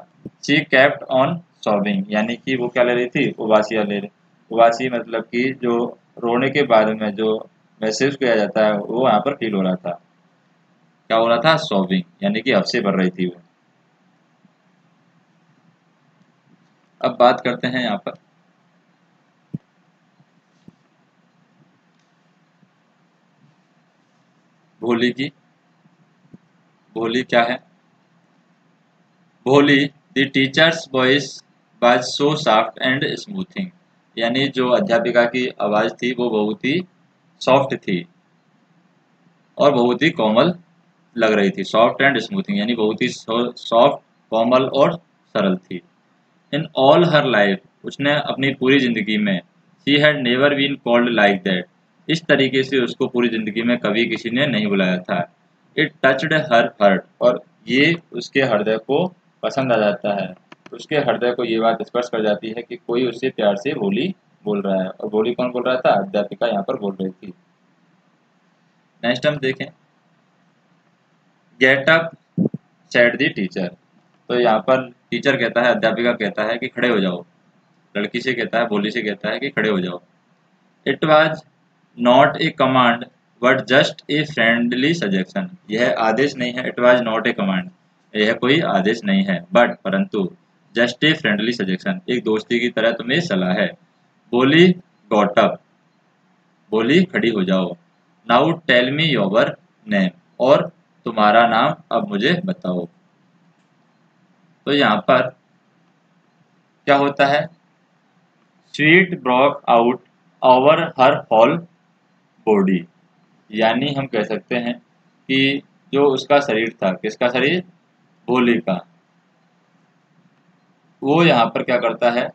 शी केप्ट ऑन सॉबिंग, यानी कि वो क्या ले रही थी? उबासियाँ ले रही। उबासी मतलब कि जो रोने के बारे में जो महसूस किया जाता है वो यहाँ पर फील हो रहा था। क्या हो रहा था? सॉबिंग, यानी कि हफ्से भर रही थी वो। अब बात करते हैं यहाँ पर भोली की। भोली क्या है? भोली the teachers voice was so soft and smoothing, यानी जो अध्यापिका की आवाज़ थी वो बहुत ही सॉफ्ट थी और बहुत ही कोमल लग रही थी। सॉफ्ट एंड स्मूथिंग यानी बहुत ही सॉफ्ट, कोमल और सरल थी। इन ऑल हर लाइफ, उसने अपनी पूरी जिंदगी में, she had never been called like that, इस तरीके से उसको पूरी जिंदगी में कभी किसी ने नहीं बुलाया था। इट टचड हर हर्ट, और ये उसके हृदय को पसंद आ जाता है। उसके हृदय को ये बात स्पर्श कर जाती है कि कोई उससे प्यार से बोली बोल रहा है। और बोली कौन बोल रहा था? अध्यापिका यहाँ पर बोल रही थी। नेक्स्ट हम देखें, get up said the teacher. तो यहाँ पर टीचर कहता है, अध्यापिका कहता है कि खड़े हो जाओ। लड़की से कहता है, भोली से कहता है कि खड़े हो जाओ। It was not a command but just a friendly suggestion. यह आदेश नहीं है, it was not a command, यह कोई आदेश नहीं है, बट परंतु जस्ट ए फ्रेंडली सजेशन, एक दोस्ती की तरह तुम्हें सलाह है। बोली गॉट अप, बोली खड़ी हो जाओ। Now tell me your name, और तुम्हारा नाम अब मुझे बताओ। तो यहाँ पर क्या होता है, sweat broke out over her whole body, यानी हम कह सकते हैं कि जो उसका शरीर था, किसका शरीर, भोली का, वो यहाँ पर क्या करता है,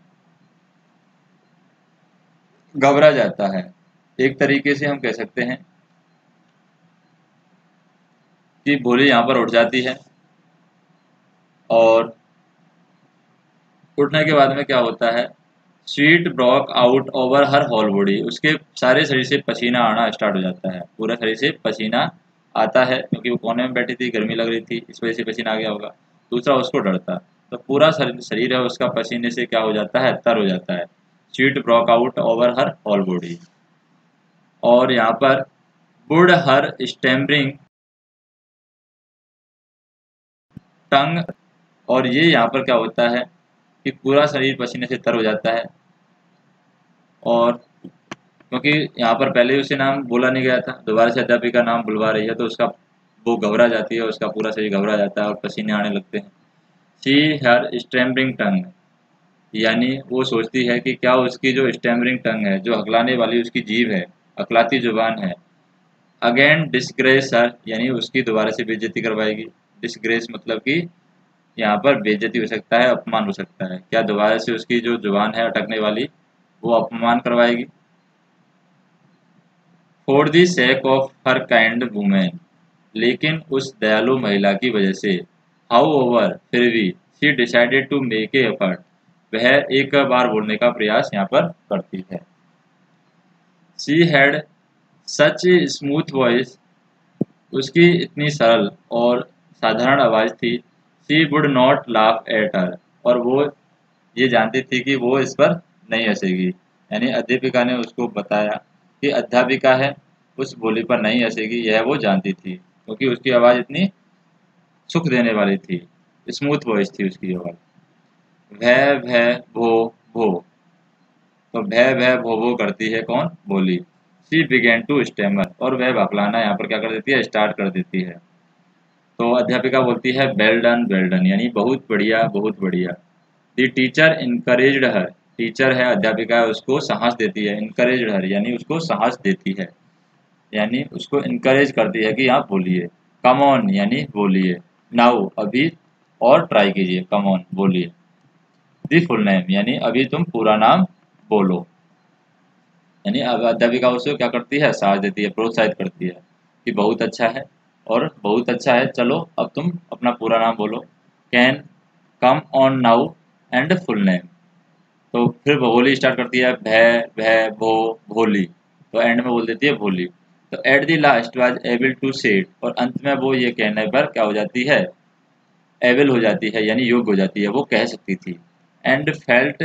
घबरा जाता है। एक तरीके से हम कह सकते हैं कि भोली यहाँ पर उठ जाती है, और उठने के बाद में क्या होता है, sweat broke out over her whole body, उसके सारे शरीर से पसीना आना स्टार्ट हो जाता है, पूरे शरीर से पसीना आता है, क्योंकि वो कोने में बैठी थी, गर्मी लग रही थी, इस वजह से पसीना आ गया होगा। दूसरा, उसको डर था, तो पूरा शरीर है उसका पसीने से क्या हो जाता है, तर हो जाता है। Sweat broke out over her whole body. और यहाँ पर वुड हर स्टैमरिंग टंग, और ये यहाँ पर क्या होता है कि पूरा शरीर पसीने से तर हो जाता है, और क्योंकि यहाँ पर पहले ही उसे नाम बोला नहीं गया था, दोबारा से अध्यापिका नाम बुलवा रही है, तो उसका वो घबरा जाती है, उसका पूरा शरीर घबरा जाता है और पसीने आने लगते हैं। शी हर स्टैमरिंग टंग, यानी वो सोचती है कि क्या उसकी जो स्टैमरिंग टंग है, जो हकलाने वाली उसकी जीभ है, हकलाती जुबान है, अगेन डिस्ग्रेस हर, यानी उसकी दोबारा से बेइज्जती करवाएगी। डिस्ग्रेस मतलब कि यहाँ पर बेइज्जती हो सकता है, अपमान हो सकता है, क्या दोबारा से उसकी जो जुबान है अटकने वाली, वो अपमान करवाएगी। For the sake of her kind women, लेकिन उस दयालु महिला की वजह से, हाउ ओवर, फिर भी, she decided to make a effort, वह एक बार बोलने का प्रयास यहाँ पर करती है। She had such smooth voice, उसकी इतनी सरल और साधारण आवाज़ थी। She would not laugh at her, और वो ये जानती थी कि वो इस पर नहीं हंसेगी, यानी अध्यापिका ने उसको बताया कि अध्यापिका है, उस बोली पर नहीं हंसेगी, यह वो जानती थी, क्योंकि उसकी आवाज़ इतनी सुख देने वाली थी, स्मूथ वॉइस थी उसकी आवाज़। भय भय भो भो, तो भय भय भो भो करती है कौन, बोली। शी बिगेन टू स्टेमर, और वह बकलाना यहाँ पर क्या कर देती है, स्टार्ट कर देती है। तो अध्यापिका बोलती है वेल डन, यानी बहुत बढ़िया, बहुत बढ़िया। The teacher encouraged her, teacher है, अध्यापिका है, उसको साहस देती है, इनकरेज्ड हर यानी उसको साहस देती है, यानी उसको इनकरेज करती है कि आप बोलिए। कम ऑन यानी बोलिए, नाउ अभी, और ट्राई कीजिए, कम ऑन बोलिए। दी फुल नेम यानी अभी तुम पूरा नाम बोलो, यानी अब अध्यापिका उसको क्या करती है, साहस देती है, प्रोत्साहित करती है कि बहुत अच्छा है, और बहुत अच्छा है, चलो अब तुम अपना पूरा नाम बोलो। Can, come on now, and full name. तो फिर वो बोली स्टार्ट करती है, भय भय भो भोली, तो एंड में बोल देती है भोली। तो at the last was able to say it, और अंत में वो ये कहने पर क्या हो जाती है, एबल हो जाती है, यानी योग्य हो जाती है, वो कह सकती थी। And felt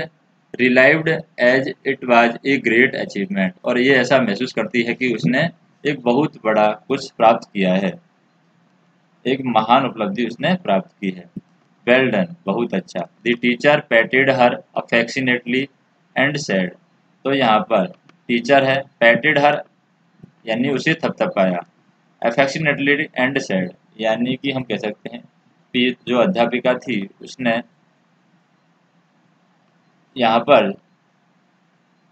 relieved as it was a great achievement, और ये ऐसा महसूस करती है कि उसने एक बहुत बड़ा कुछ प्राप्त किया है, एक महान उपलब्धि उसने प्राप्त की है। वेल डन, बहुत अच्छा। The teacher पैटेड her affectionately and said, तो यहाँ पर टीचर है, पैटेड हर यानी उसे थपथपाया, अफेक्शनेटली एंड सेड यानी कि हम कह सकते हैं कि जो अध्यापिका थी उसने यहाँ पर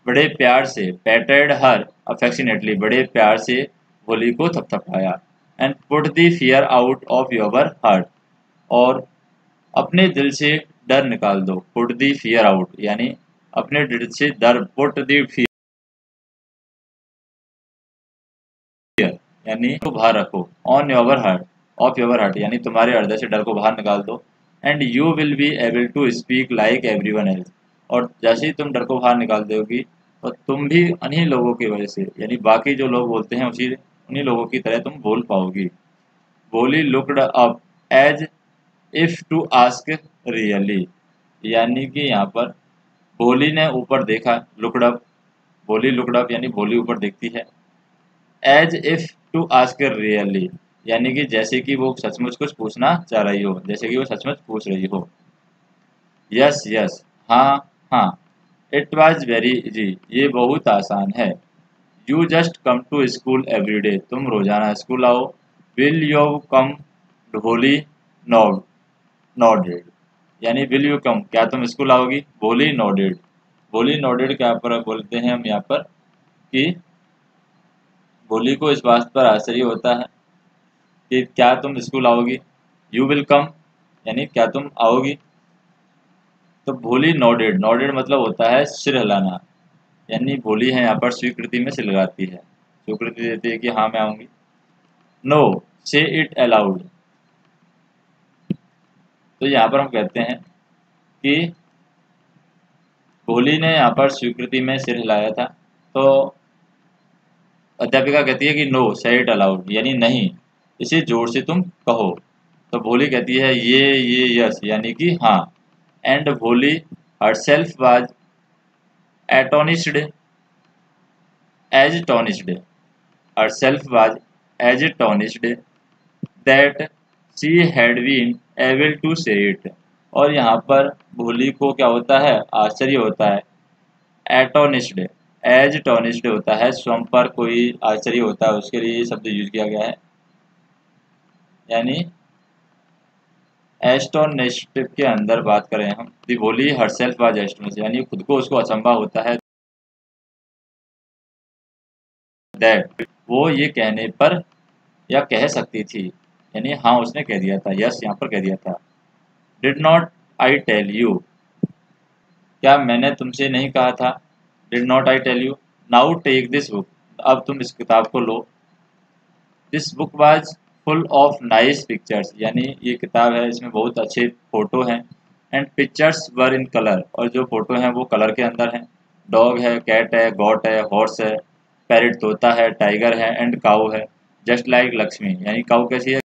बड़े प्यार से, पैटेड हर अफेक्शनेटली, बड़े प्यार से होली को थपथपाया। And put the fear out of your heart, और अपने दिल से डर निकाल दो। पुट दी फियर आउट यानी अपने दिल से डर, पुट दी फियर यानी को बाहर रखो, on your heart, of your heart यानी तुम्हारे हृदय से डर को बाहर निकाल दो। And you will be able to speak like everyone else, और जैसे ही तुम डर को बाहर निकाल दोगी, तो तुम भी उन्हीं लोगों की वजह से, यानी बाकी जो लोग बोलते हैं उसी उन्हीं लोगों की तरह तुम बोल पाओगी। Bholi looked up as if to ask really, यानी कि यहाँ पर भोली ने ऊपर देखा, looked up, Bholi looked up यानी भोली ऊपर देखती है। As if to ask really, यानी कि जैसे कि वो सचमुच कुछ पूछना चाह रही हो, जैसे कि वो सचमुच पूछ रही हो। यस यस, हाँ हाँ। इट वॉज वेरी इजी, ये बहुत आसान है। You just come to school every day, तुम रोजाना स्कूल आओ। Will you come, Bholi nod nodded, यानी विल यू कम, क्या तुम स्कूल आओगी। भोली नॉडेड, भोली नॉडेड क्या पर बोलते हैं हम यहाँ पर कि भोली को इस बात पर आश्चर्य होता है कि क्या तुम स्कूल आओगी। यू विल कम, यानी क्या तुम आओगी। तो भोली नॉडेड, नॉडेड मतलब होता है सिर हिलाना, यानी भोली है यहाँ पर स्वीकृति में सिर लगाती है, स्वीकृति देती है कि हाँ मैं आऊंगी। नो, से इट अलाउड, तो यहाँ पर हम कहते हैं कि भोली ने यहाँ पर स्वीकृति में सिर हिलाया था, तो अध्यापिका कहती है कि नो से इट अलाउड, यानी नहीं, इसे जोर से तुम कहो। तो भोली कहती है ये यस, यानी कि हाँ। And Bholi herself was astonished, astonished, herself was astonished that she had been able to say it, और यहाँ पर भोली को क्या होता है, आश्चर्य होता है। एटोनिस्ड, एज टोनिस्ड होता है स्वयं पर कोई आश्चर्य होता है, उसके लिए ये शब्द यूज किया गया है। यानी एस्टोनिस्ड के अंदर बात करें हम, दी भोली हरसेल्फ वाज एस्टोनिस्ड, यानी खुद को उसको अचंभा होता है दैट, वो ये कहने पर या कह सकती थी, यानी हाँ उसने कह दिया था, यस यहाँ पर कह दिया था। Did not I tell you, क्या मैंने तुमसे नहीं कहा था। Did not I tell you. Now take this book, अब तुम इस किताब को लो। This book was full of nice pictures, यानी ये किताब है इसमें बहुत अच्छे फोटो हैं। And pictures were in colour, और जो फोटो हैं वो कलर के अंदर हैं। डॉग है, कैट है, गॉट है, हॉर्स है, पैरेट तोता है, टाइगर है, एंड काऊ है। जस्ट लाइक लक्ष्मी, यानी काऊ कैसी है,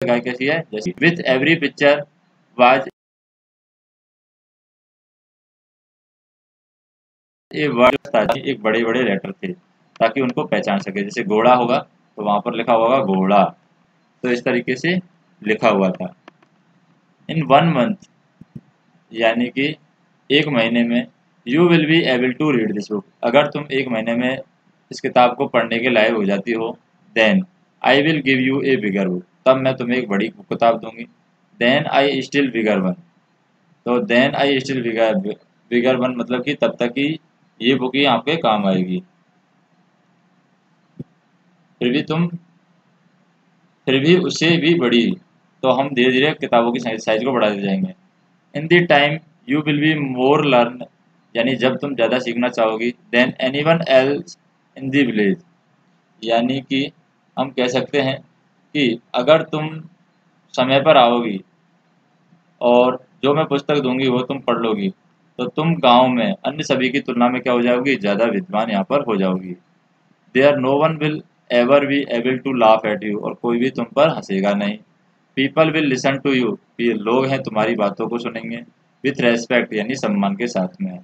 गाय कैसी है, जैसी। With every picture was a word, ताकि एक बड़े बड़े लेटर थे ताकि उनको पहचान सके, जैसे घोड़ा होगा तो वहां पर लिखा होगा घोड़ा, तो इस तरीके से लिखा हुआ था। इन 1 मंथ, यानी कि 1 महीने में, you will be able to read this book, अगर तुम 1 महीने में इस किताब को पढ़ने के लायक हो जाती हो। Then I will give you a bigger book, तब मैं तुम्हें एक बड़ी किताब दूंगी। Then I still bigger one, तो then I still bigger bigger one मतलब कि तब तक कि ये बुक ही आपके काम आएगी। फिर भी तुम, फिर भी उससे भी बड़ी, तो हम धीरे धीरे किताबों की साइज को बढ़ाते जाएंगे। In the time you will be more learn, यानी जब तुम ज़्यादा सीखना चाहोगी। Then anyone else in the village, यानी कि हम कह सकते हैं कि अगर तुम समय पर आओगी और जो मैं पुस्तक दूंगी वो तुम पढ़ लोगी, तो तुम गांव में अन्य सभी की तुलना में क्या हो जाओगी, ज़्यादा विद्वान यहाँ पर हो जाओगी। There no one will ever be able to laugh at you, और कोई भी तुम पर हंसेगा नहीं। People will listen to you, ये लोग हैं तुम्हारी बातों को सुनेंगे। विथ रेस्पेक्ट, यानी सम्मान के साथ में।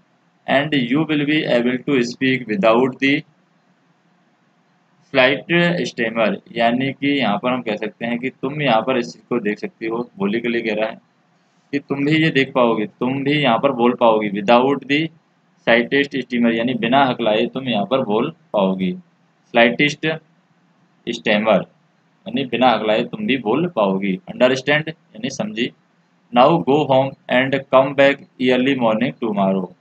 And you will be able to speak without the flight stammer, यानी कि यहाँ पर हम कह सकते हैं कि तुम यहाँ पर इस चीज़ को देख सकती हो, बोली के लिए कह रहा है कि तुम भी ये देख पाओगे, तुम भी यहाँ पर बोल पाओगी। विदाउट दी स्लाइटेस्ट स्टीमर, यानी बिना हकलाए तुम यहाँ पर बोल पाओगी। स्लाइटेस्ट स्टेमर, यानी बिना हकलाए तुम भी बोल पाओगी। अंडरस्टैंड, यानी समझी। Now go home and come back yearly morning tomorrow,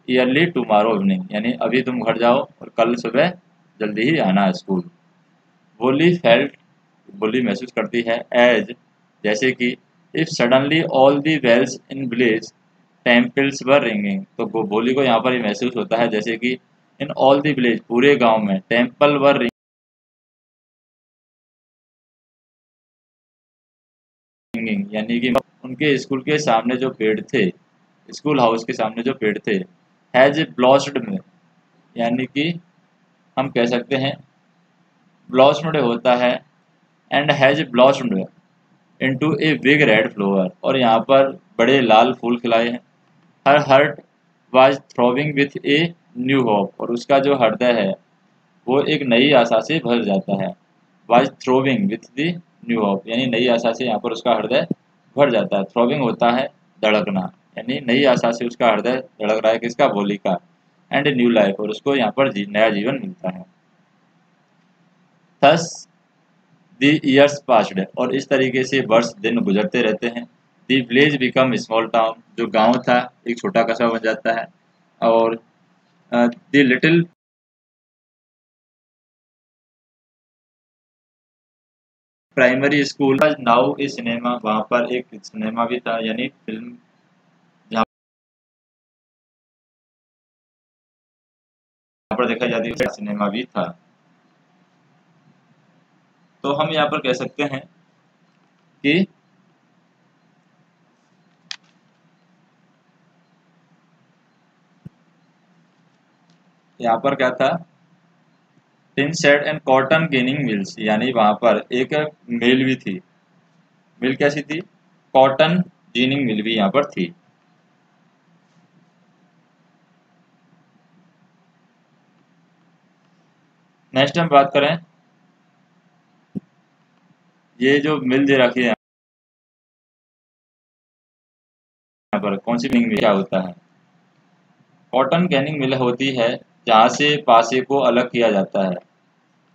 yearly tomorrow evening, यानी अभी तुम घर जाओ और कल सुबह जल्दी ही आना स्कूल। वोली फेल्ट, वोली महसूस करती है, एज जैसे कि if suddenly all the bells in village temples were ringing, तो वोली को यहाँ पर ये महसूस होता है जैसे कि इन ऑल दी विलेज, पूरे गांव में, टेम्पल वर रिंगिंग, यानी कि उनके स्कूल के सामने जो पेड़ थे, स्कूल हाउस के सामने जो पेड़ थे, हैज ब्लॉस्ड में, यानी कि हम कह सकते हैं ब्लॉस्ड होता है, and has blossomed into a big red flower, और यहाँ पर बड़े लाल फूल खिलाए हैं। Her heart was throbbing with a new hope, और उसका जो हृदय है वो एक नई आशा से भर जाता है। Was throbbing with the new hope, यानी नई आशा से यहाँ पर उसका हृदय भर जाता है। थ्रोविंग होता है धड़कना, यानी नई आशा से उसका हृदय धड़क रहा है, किसका, भोली का। एंड न्यू लाइफ, और उसको यहाँ पर नया जीवन मिलता है। थस द ईयर्स पास्ड, और इस तरीके से वर्ष दिन गुजरते रहते हैं। The village become small town, जो गांव था एक छोटा कस्बा बन जाता है। और the little primary school now A cinema, वहाँ पर एक सिनेमा भी था, यानी फिल्म जहाँ पर देखा जाती है, सिनेमा भी था। तो हम यहाँ पर कह सकते हैं कि यहाँ पर क्या था, tin shed and cotton ginning mills, यानी वहां पर एक मिल भी थी। मिल कैसी थी, कॉटन गिनिंग मिल भी यहाँ पर थी। नेक्स्ट हम बात करें, ये जो मिल दे रखी है यहाँ पर, कौन सी मिल क्या होता है। कॉटन गैनिंग मिल होती है जहाँ से पासे को अलग किया जाता है,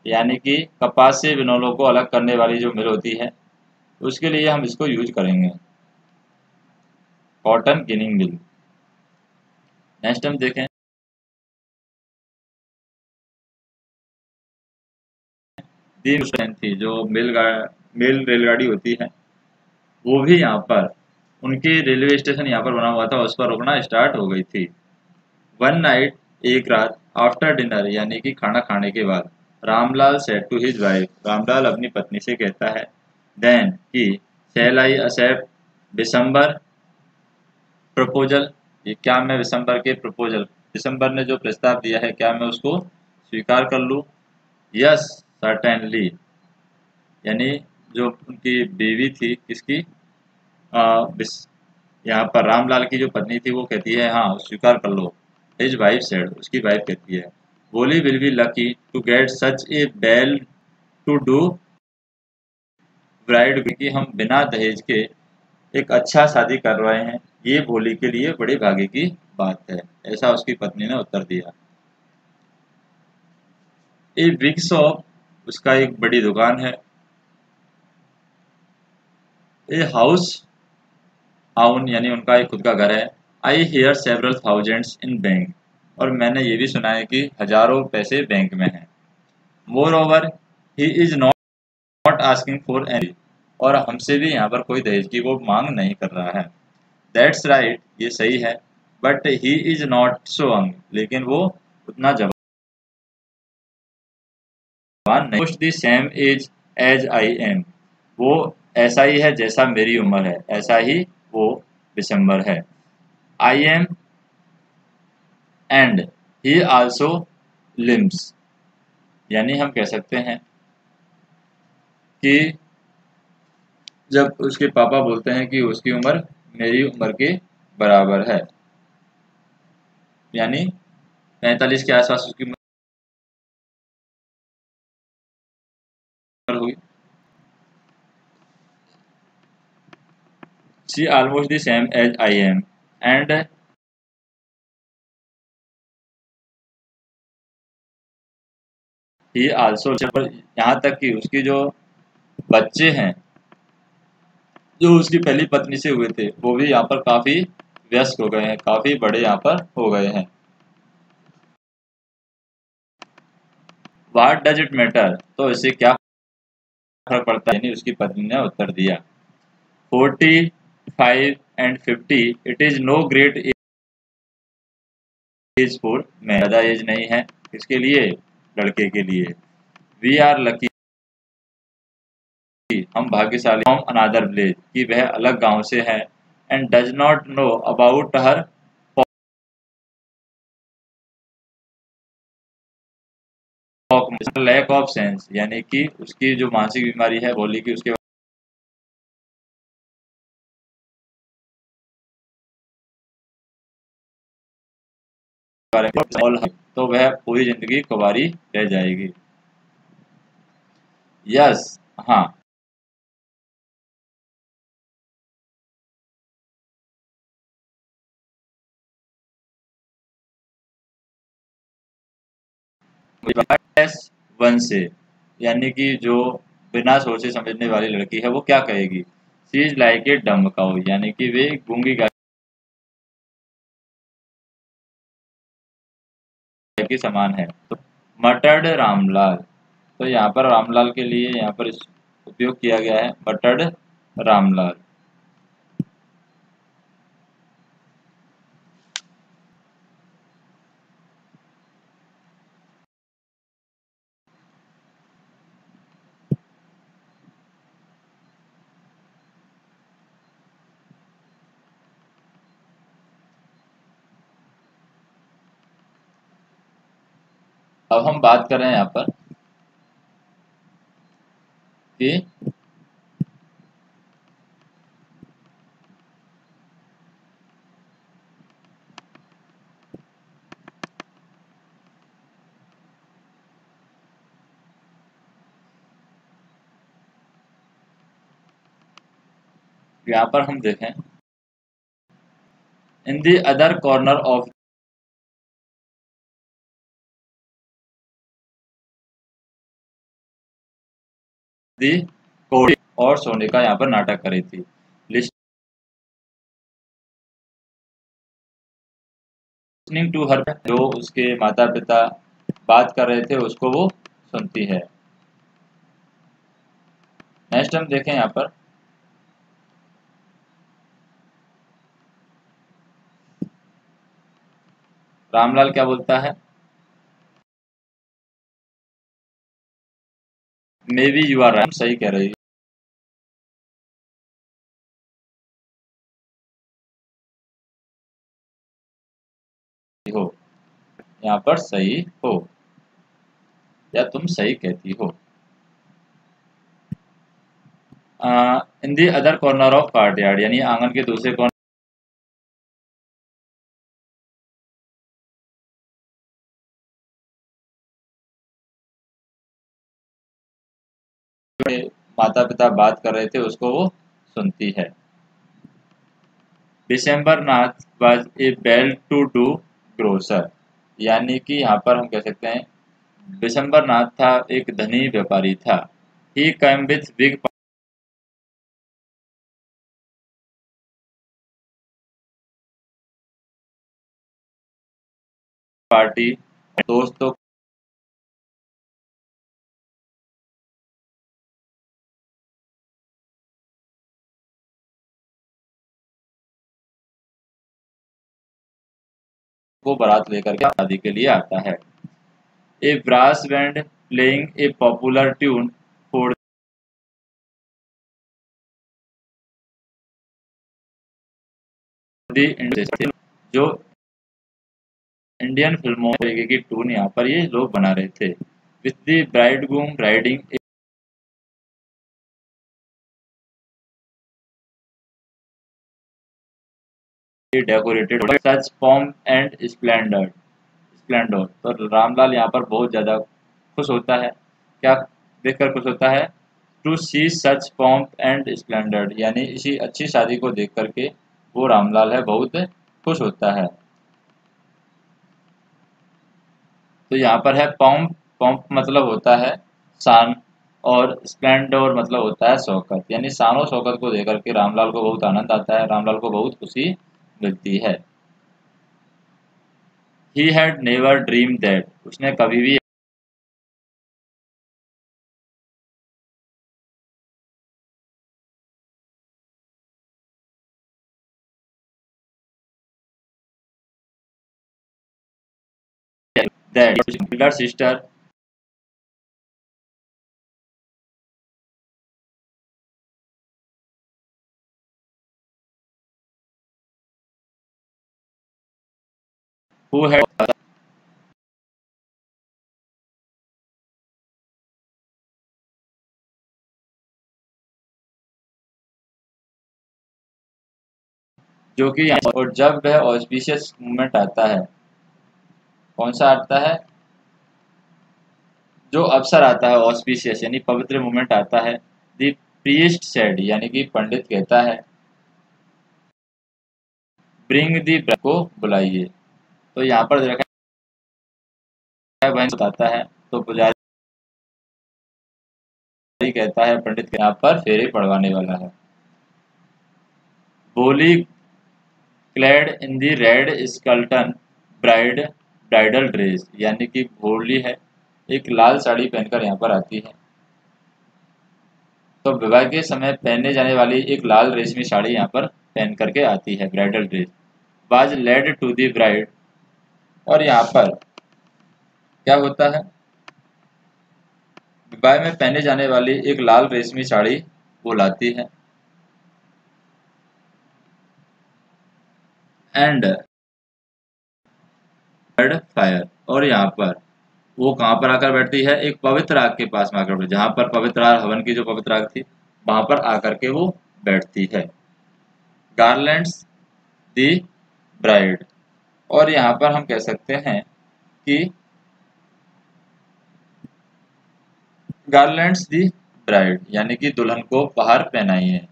यानी कि कपास से बिनौलों को अलग करने वाली जो मिल होती है, उसके लिए हम इसको यूज करेंगे, कॉटन गिनिंग मिल। नेक्स्ट हम देखें, तीन ट्रेन थी जो मेल रेलगाड़ी होती है, वो भी यहाँ पर उनके रेलवे स्टेशन यहाँ पर बना हुआ था, उस पर रुकना स्टार्ट हो गई थी। वन नाइट, एक रात, आफ्टर डिनर, यानी कि खाना खाने के बाद, Ramlal said to his wife, Ramlal अपनी पत्नी से कहता है, देन कि शैल आई एक्सेप्ट दिसंबर प्रपोजल, ये क्या मैं दिसंबर के प्रपोजल, दिसंबर ने जो प्रस्ताव दिया है क्या मैं उसको स्वीकार कर लूँ। यस सर्टेनली, यानी जो उनकी बीवी थी किसकी, यहाँ पर रामलाल की जो पत्नी थी वो कहती है हाँ स्वीकार कर लो। हिज वाइफ सेड, उसकी वाइफ कहती है, Bholi will be lucky to get such a well to do bride, कि हम बिना दहेज के एक अच्छा शादी कर रहे हैं, ये भोली के लिए बड़े भाग्य की बात है, ऐसा उसकी पत्नी ने उत्तर दिया। ए बिग शॉप, उसका एक बड़ी दुकान है। ए हाउस आउन, यानी उनका एक खुद का घर है। आई हेयर सेवरल थाउजेंड्स इन बैंक, और मैंने ये भी सुना है कि हजारों पैसे बैंक में हैं। More over he is not asking for any, और हमसे भी यहाँ पर कोई दहेज की वो मांग नहीं कर रहा है। दैट्स राइट, ये सही है। But he is not so young, लेकिन वो उतना जवान नहीं। Most the same age as I am, वो ऐसा ही है जैसा मेरी उम्र है, ऐसा ही वो दिसंबर है। आई am and he also limbs, यानी हम कह सकते हैं कि जब उसके पापा बोलते हैं कि उसकी उम्र मेरी उम्र के बराबर है, यानी 45 के आसपास उसकी उम्र हुई। She almost the same age I am and he also, यहाँ तक कि उसकी जो बच्चे हैं जो उसकी पहली पत्नी से हुए थे वो भी यहाँ पर काफी व्यस्त हो गए हैं, काफी बड़े यहाँ पर हो गए हैं। व्हाट डज इट मैटर, तो इससे क्या फर्क पड़ता है, यानी उसकी पत्नी ने उत्तर दिया। 45 and 50, it is no great age for man, ज्यादा एज नहीं है इसके लिए, लड़के के लिए। वी आर लकी, हम भाग्यशाली, फ्रॉम अनादर विलेज, कि वह अलग गांव से है। And does not know about her lack of sense, यानी कि उसकी जो मानसिक बीमारी है बोली कि उसके ऑल, तो वह पूरी जिंदगी कुंवारी रह जाएगी। यस, हाँ, वन से, यानी कि जो बिना सोचे समझने वाली लड़की है वो क्या कहेगी? She is like a dumb cow, यानी कि वे गूंगी गाय के समान है। तो मटर्ड रामलाल, तो यहाँ पर रामलाल के लिए यहाँ पर उपयोग किया गया है मटर्ड रामलाल। अब हम बात कर रहे हैं यहाँ पर कि यहाँ पर हम देखें in the other corner of the कोड़ी, और सोने का यहाँ पर नाटक कर रही थी। लिसनिंग टू हर, जो उसके माता पिता बात कर रहे थे उसको वो सुनती है। नेक्स्ट हम देखें यहाँ पर रामलाल क्या बोलता है? Maybe you are right, सही कह रही हो, यहाँ पर सही हो, या तुम सही कहती हो। इन दी अदर कॉर्नर ऑफ कार्डयार्ड, यानी आंगन के दूसरे कॉर्नर में माता पिता बात कर रहे थे उसको वो सुनती है। Bishamber Nath was a well to do grocer, यानी कि यहाँ पर हम कह सकते हैं दिसंबर नाथ था एक धनी व्यापारी था। ही कम विथ बिग पार्टी, दोस्तों को बारात लेकर के शादी के लिए आता है। A brass band playing a popular tune for the, जो इंडियन फिल्मों तरीके की टून यहाँ पर ये लोग बना रहे थे। With the bridegroom riding a decorated such pomp and splendour, तो रामलाल यहाँ पर बहुत ज्यादा खुश होता है। क्या देखकर खुश होता है? To see such pomp and splendour, यानी इसी अच्छी शादी को देख करके वो रामलाल है बहुत खुश होता है। तो यहाँ पर है पॉम्प, पॉम्प मतलब होता है शान, और स्प्लेंडर मतलब होता है शौकत, यानी शान और शौकत को देख करके रामलाल को बहुत आनंद आता है, रामलाल को बहुत खुशी मिलती है। He had never dream that, उसने कभी भी दैट सिस्टर हु हैड, जो कि और जब वह ऑस्पिशियस मूवमेंट आता है कौन सा आता है? जो अवसर आता है ऑस्पिशियस यानी पवित्र मोमेंट आता है। द प्रीस्ट सेड यानी कि पंडित कहता है ब्रिंग दी को बुलाइए। तो यहाँ पर देखा है वह बताता है तो पुजारी कहता है पंडित के यहाँ पर फेरे पड़वाने वाला है। बोली क्लैड इन दी रेड स्कल्टन ब्राइडल ड्रेस यानी कि भोली है एक लाल साड़ी पहनकर यहाँ पर आती है। तो विवाह के समय पहने जाने वाली एक लाल रेशमी साड़ी यहाँ पर पहन करके आती है, bridal dress. Was led to the bride, और यहाँ पर क्या होता है? विवाह में पहने जाने वाली एक लाल रेशमी साड़ी वो लाती है। एंड फायर, और यहाँ पर वो कहाँ पर आकर बैठती है? एक पवित्र आग के पास में आकर बैठती है, जहाँ पर पवित्र आग, हवन की जो पवित्र आग थी वहां पर आकर के वो बैठती है। गार्लैंड्स दी ब्राइड, और यहाँ पर हम कह सकते हैं कि गार्लैंड्स दी ब्राइड यानी कि दुल्हन को बाहर पहनाई है।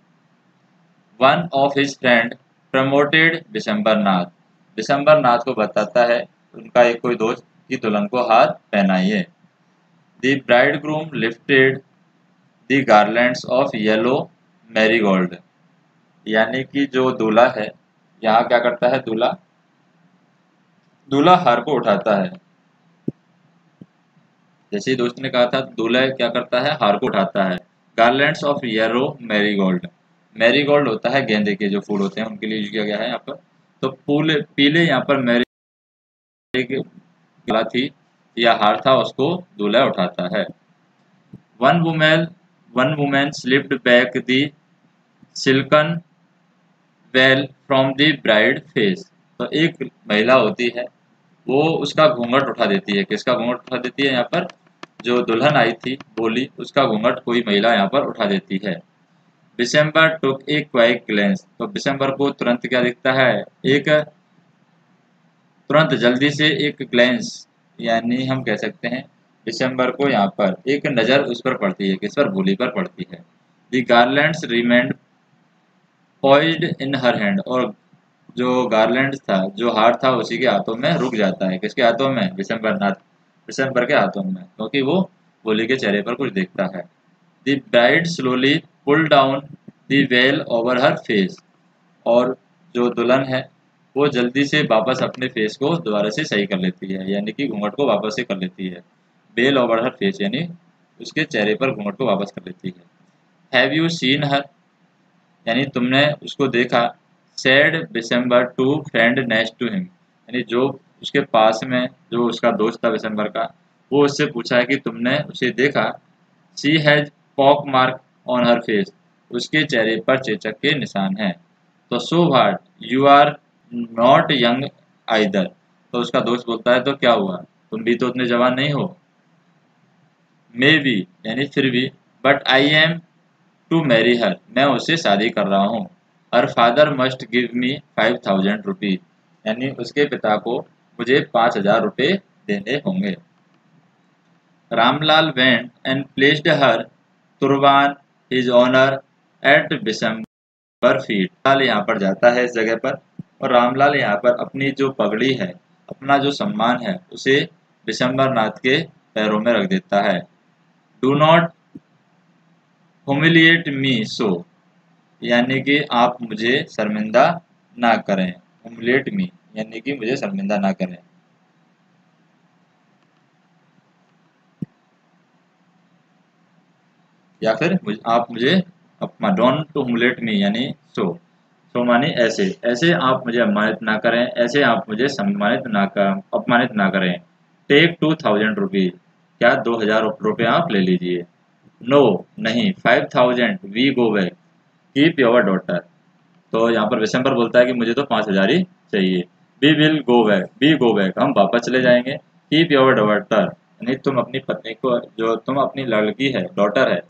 One of his friend prompted Bishamber Nath को बताता है उनका एक कोई दोस्त की दुल्हन को हाथ पहनाइए। The bridegroom lifted the garlands of yellow marigold, यानी कि जो दूल्हा है यहाँ क्या करता है? दूल्हा हार को उठाता है। जैसे ही दोस्त ने कहा था दूल्हा क्या करता है? हार को उठाता है। Garlands of yellow marigold, marigold होता है गेंदे के जो फूल होते हैं उनके लिए यूज किया गया है यहाँ पर। तो पीले यहाँ पर मैरी गला थी या हार था उसको दूल्हा उठाता है। One women slipped back the silken well from the bride face, तो एक महिला होती है वो उसका घूंघट उठा देती है। किसका घूंघट उठा देती है? यहाँ पर जो दुल्हन आई थी बोली उसका घूंघट कोई महिला यहाँ पर उठा देती है। डिसम्बर टुक ए क्वाइक ग्लेंस, तो दिसंबर को तुरंत क्या दिखता है? तुरंत जल्दी से एक ग्लेंस, यानी हम कह सकते हैं दिसंबर को यहाँ पर एक नज़र उस पर पड़ती है। किस पर? भोली पर पड़ती है। दी गार्लैंड्स रिमेंड पॉइज्ड इन हर हैंड, और जो गार्लैंड था, जो हार था उसी के हाथों में रुक जाता है। किसके हाथों में? दिसंबर के हाथों में, क्योंकि वो भोली के चेहरे पर कुछ देखता है। The bride slowly pull down the veil over her face, और जो दुल्हन है वो जल्दी से वापस अपने फेस को दोबारा से सही कर लेती है, यानी कि घूंघट को वापस से कर लेती है। वेल ओवर हर फेस यानी उसके चेहरे पर घूंघट को वापस कर लेती है। हैव यू सीन हर, यानी तुमने उसको देखा। Said Bishamber to friend next to him, यानी जो उसके पास में जो उसका दोस्त था दिसंबर का, वो उससे पूछा है कि तुमने उसे देखा। She has pock mark on her face, उसके चेहरे पर चेचक के निशान हैं। तो so what, you are not young either, तो उसका दोस्त बोलता है तो क्या हुआ, तुम भी तो उतने जवान नहीं हो। मे बी यानी फिर भी, but I am to marry her, मैं उससे शादी कर रहा हूँ। Her father must give me 5000 rupees, यानी उसके पिता को मुझे 5000 रुपये देने होंगे। Ramlal went and placed her turban his honour at Bishamber feet, लाल यहाँ पर जाता है इस जगह पर, और रामलाल यहाँ पर अपनी जो पगड़ी है, अपना जो सम्मान है, उसे बिशंबर नाथ के पैरों में रख देता है। डू नॉट humiliate मी सो, यानी कि आप मुझे शर्मिंदा ना करें। humiliate मी यानी कि मुझे शर्मिंदा ना करें। या फिर आप मुझे अपमान, डोंट टू humiliate मी यानी सो मानी ऐसे, ऐसे आप मुझे अपमानित ना करें, ऐसे आप मुझे अपमानित ना करें। टेक 2000 रुपीज, क्या 2000 रुपये आप ले लीजिए। नो नहीं, 5000 we go back keep your daughter, तो यहाँ पर दिसंबर बोलता है कि मुझे तो 5000 ही चाहिए। वी गो बैक हम वापस चले जाएंगे। कीप योर डॉटर यानी तुम अपनी पत्नी को, जो तुम अपनी लड़की है, डॉटर है,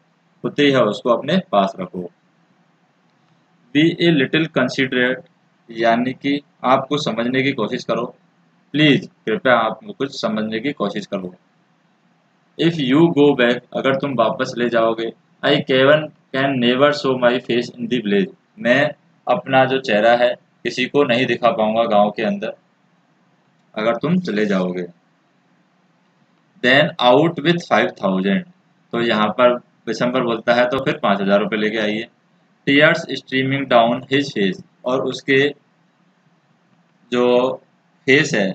पुत्री है, उसको अपने पास रखो। बी ए लिटिल कंसिडरेट, यानी कि आप कुछ समझने की कोशिश करो। प्लीज कृपया आप कुछ समझने की कोशिश करो। इफ यू गो बैक, अगर तुम वापस ले जाओगे, I can never show my face in the village, मैं अपना जो चेहरा है किसी को नहीं दिखा पाऊंगा गांव के अंदर अगर तुम चले जाओगे। देन आउट विथ 5000, तो यहाँ पर दिसंबर बोलता है तो फिर 5000 रुपये लेके आइए। Tears streaming down his face, और उसके जो फेस है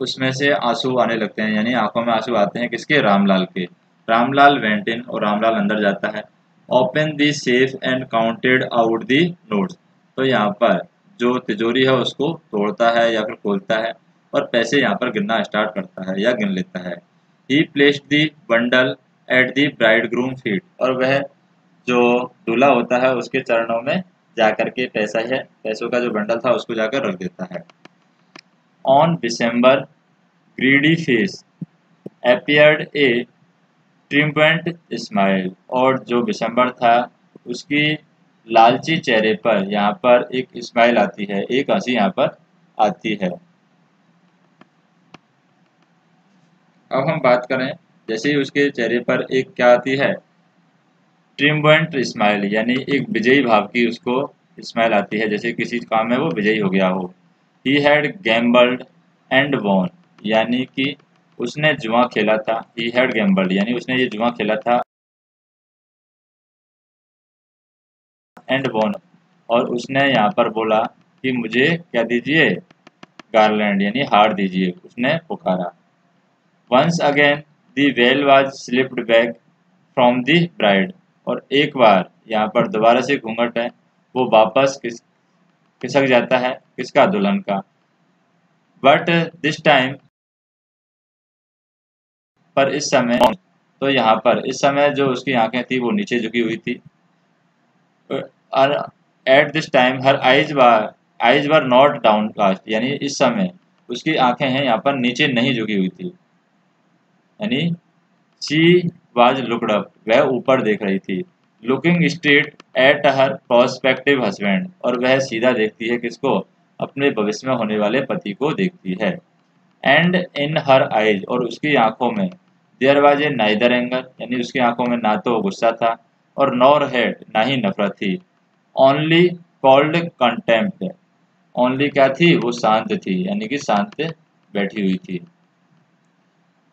उसमें से आंसू आने लगते हैं, यानी आंखों में आंसू आते हैं किसके, रामलाल के। रामलाल वेंट इन, और रामलाल अंदर जाता है। Open the safe and counted out the notes, तो यहाँ पर जो तिजोरी है उसको तोड़ता है या फिर खोलता है और पैसे यहाँ पर गिनना स्टार्ट करता है या गिन लेता है। ही placed the bundle at the bride groom feet, और वह जो दूल्हा होता है उसके चरणों में जाकर के पैसों का जो बंडल था उसको जाकर रख देता है। On December greedy face appeared a triumphant smile, और जो दिसंबर था उसकी लालची चेहरे पर यहाँ पर एक स्माइल आती है, एक हंसी यहाँ पर आती है। अब हम बात करें, जैसे ही उसके चेहरे पर एक क्या आती है, ट्रिम्बेंट स्माइल, यानी एक विजयी भाव की उसको स्माइल आती है, जैसे किसी काम में वो विजयी हो गया हो। He had gambled and won, यानी कि उसने जुआ खेला था। ही हैड गैम्बल्ड यानी उसने ये जुआ खेला था, एंड वॉन, और उसने यहाँ पर बोला कि मुझे क्या दीजिए, गार्लैंड यानी हार दीजिए, उसने पुकारा। Once again the veil was slipped back from the bride, और एक बार यहाँ पर दोबारा से घूंघट है वो वापस खिसक जाता है, किसका, दुल्हन का। बट दिस टाइम, पर इस समय, तो यहाँ पर इस समय जो उसकी आंखें थी वो नीचे झुकी हुई थी। और at this time her eyes were not downcast, यानी इस समय उसकी आंखें हैं यहाँ पर नीचे नहीं झुकी हुई थी, यानी शी वाज लुक्ड अप, वह ऊपर देख रही थी। Looking straight at her prospective husband, और वह सीधा देखती है किसको, अपने भविष्य में होने वाले पति को देखती है। एंड इन हर आइज, और उसकी आंखों में, there was a neither anger, यानी उसकी आंखों में ना तो गुस्सा था और नॉर हेट, ना ही नफरत थी। ओनली कॉल्ड कंटेम्प्ट, ओनली क्या थी, वो शांत थी, यानी कि शांत बैठी हुई थी।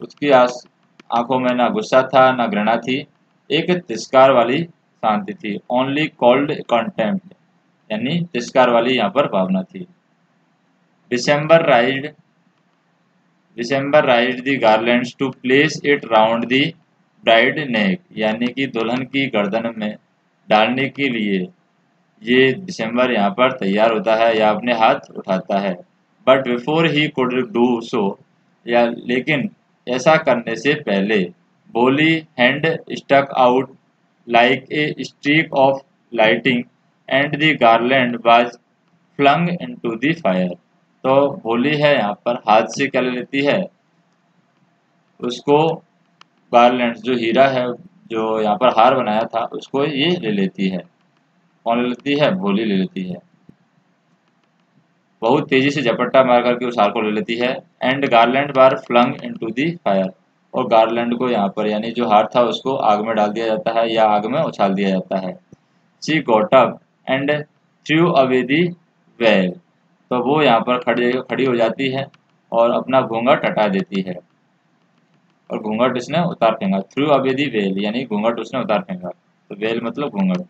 उसकी आंखों में ना गुस्सा था ना घृणा थी, एक तिरस्कार वाली शांति थी। ओनली कॉल्ड कंटेम्प्ट, यानी तिरस्कार वाली यहाँ पर भावना थी। Bishamber raised the garlands to place it round the bride neck, यानी कि दुल्हन की गर्दन में डालने के लिए ये दिसंबर यहाँ पर तैयार होता है या अपने हाथ उठाता है। But before he could do so, या लेकिन ऐसा करने से पहले, Bholi hand stuck out like a streak of lighting and the garland was flung into the fire, तो भोली है यहाँ पर हाथ से क्या ले लेती है, उसको गार्लैंड जो हीरा है जो यहाँ पर हार बनाया था उसको ये ले लेती है। कौन ले लेती है, भोली ले लेती है। बहुत तेजी से झपट्टा मार करके उस हार को ले लेती है। And garland bar flung into the fire, और गार्लैंड को यहाँ पर यानी जो हार था उसको आग में डाल दिया जाता है या आग में उछाल दिया जाता है। She got up and through away the well, तो वो यहाँ पर खड़ी हो जाती है और अपना घूंघट हटा देती है, और घूंघट उसने उतार फेंका। थ्रू अवे दी वेल यानी घूंघट उसने उतार फेंका, तो वेल मतलब घूंघट,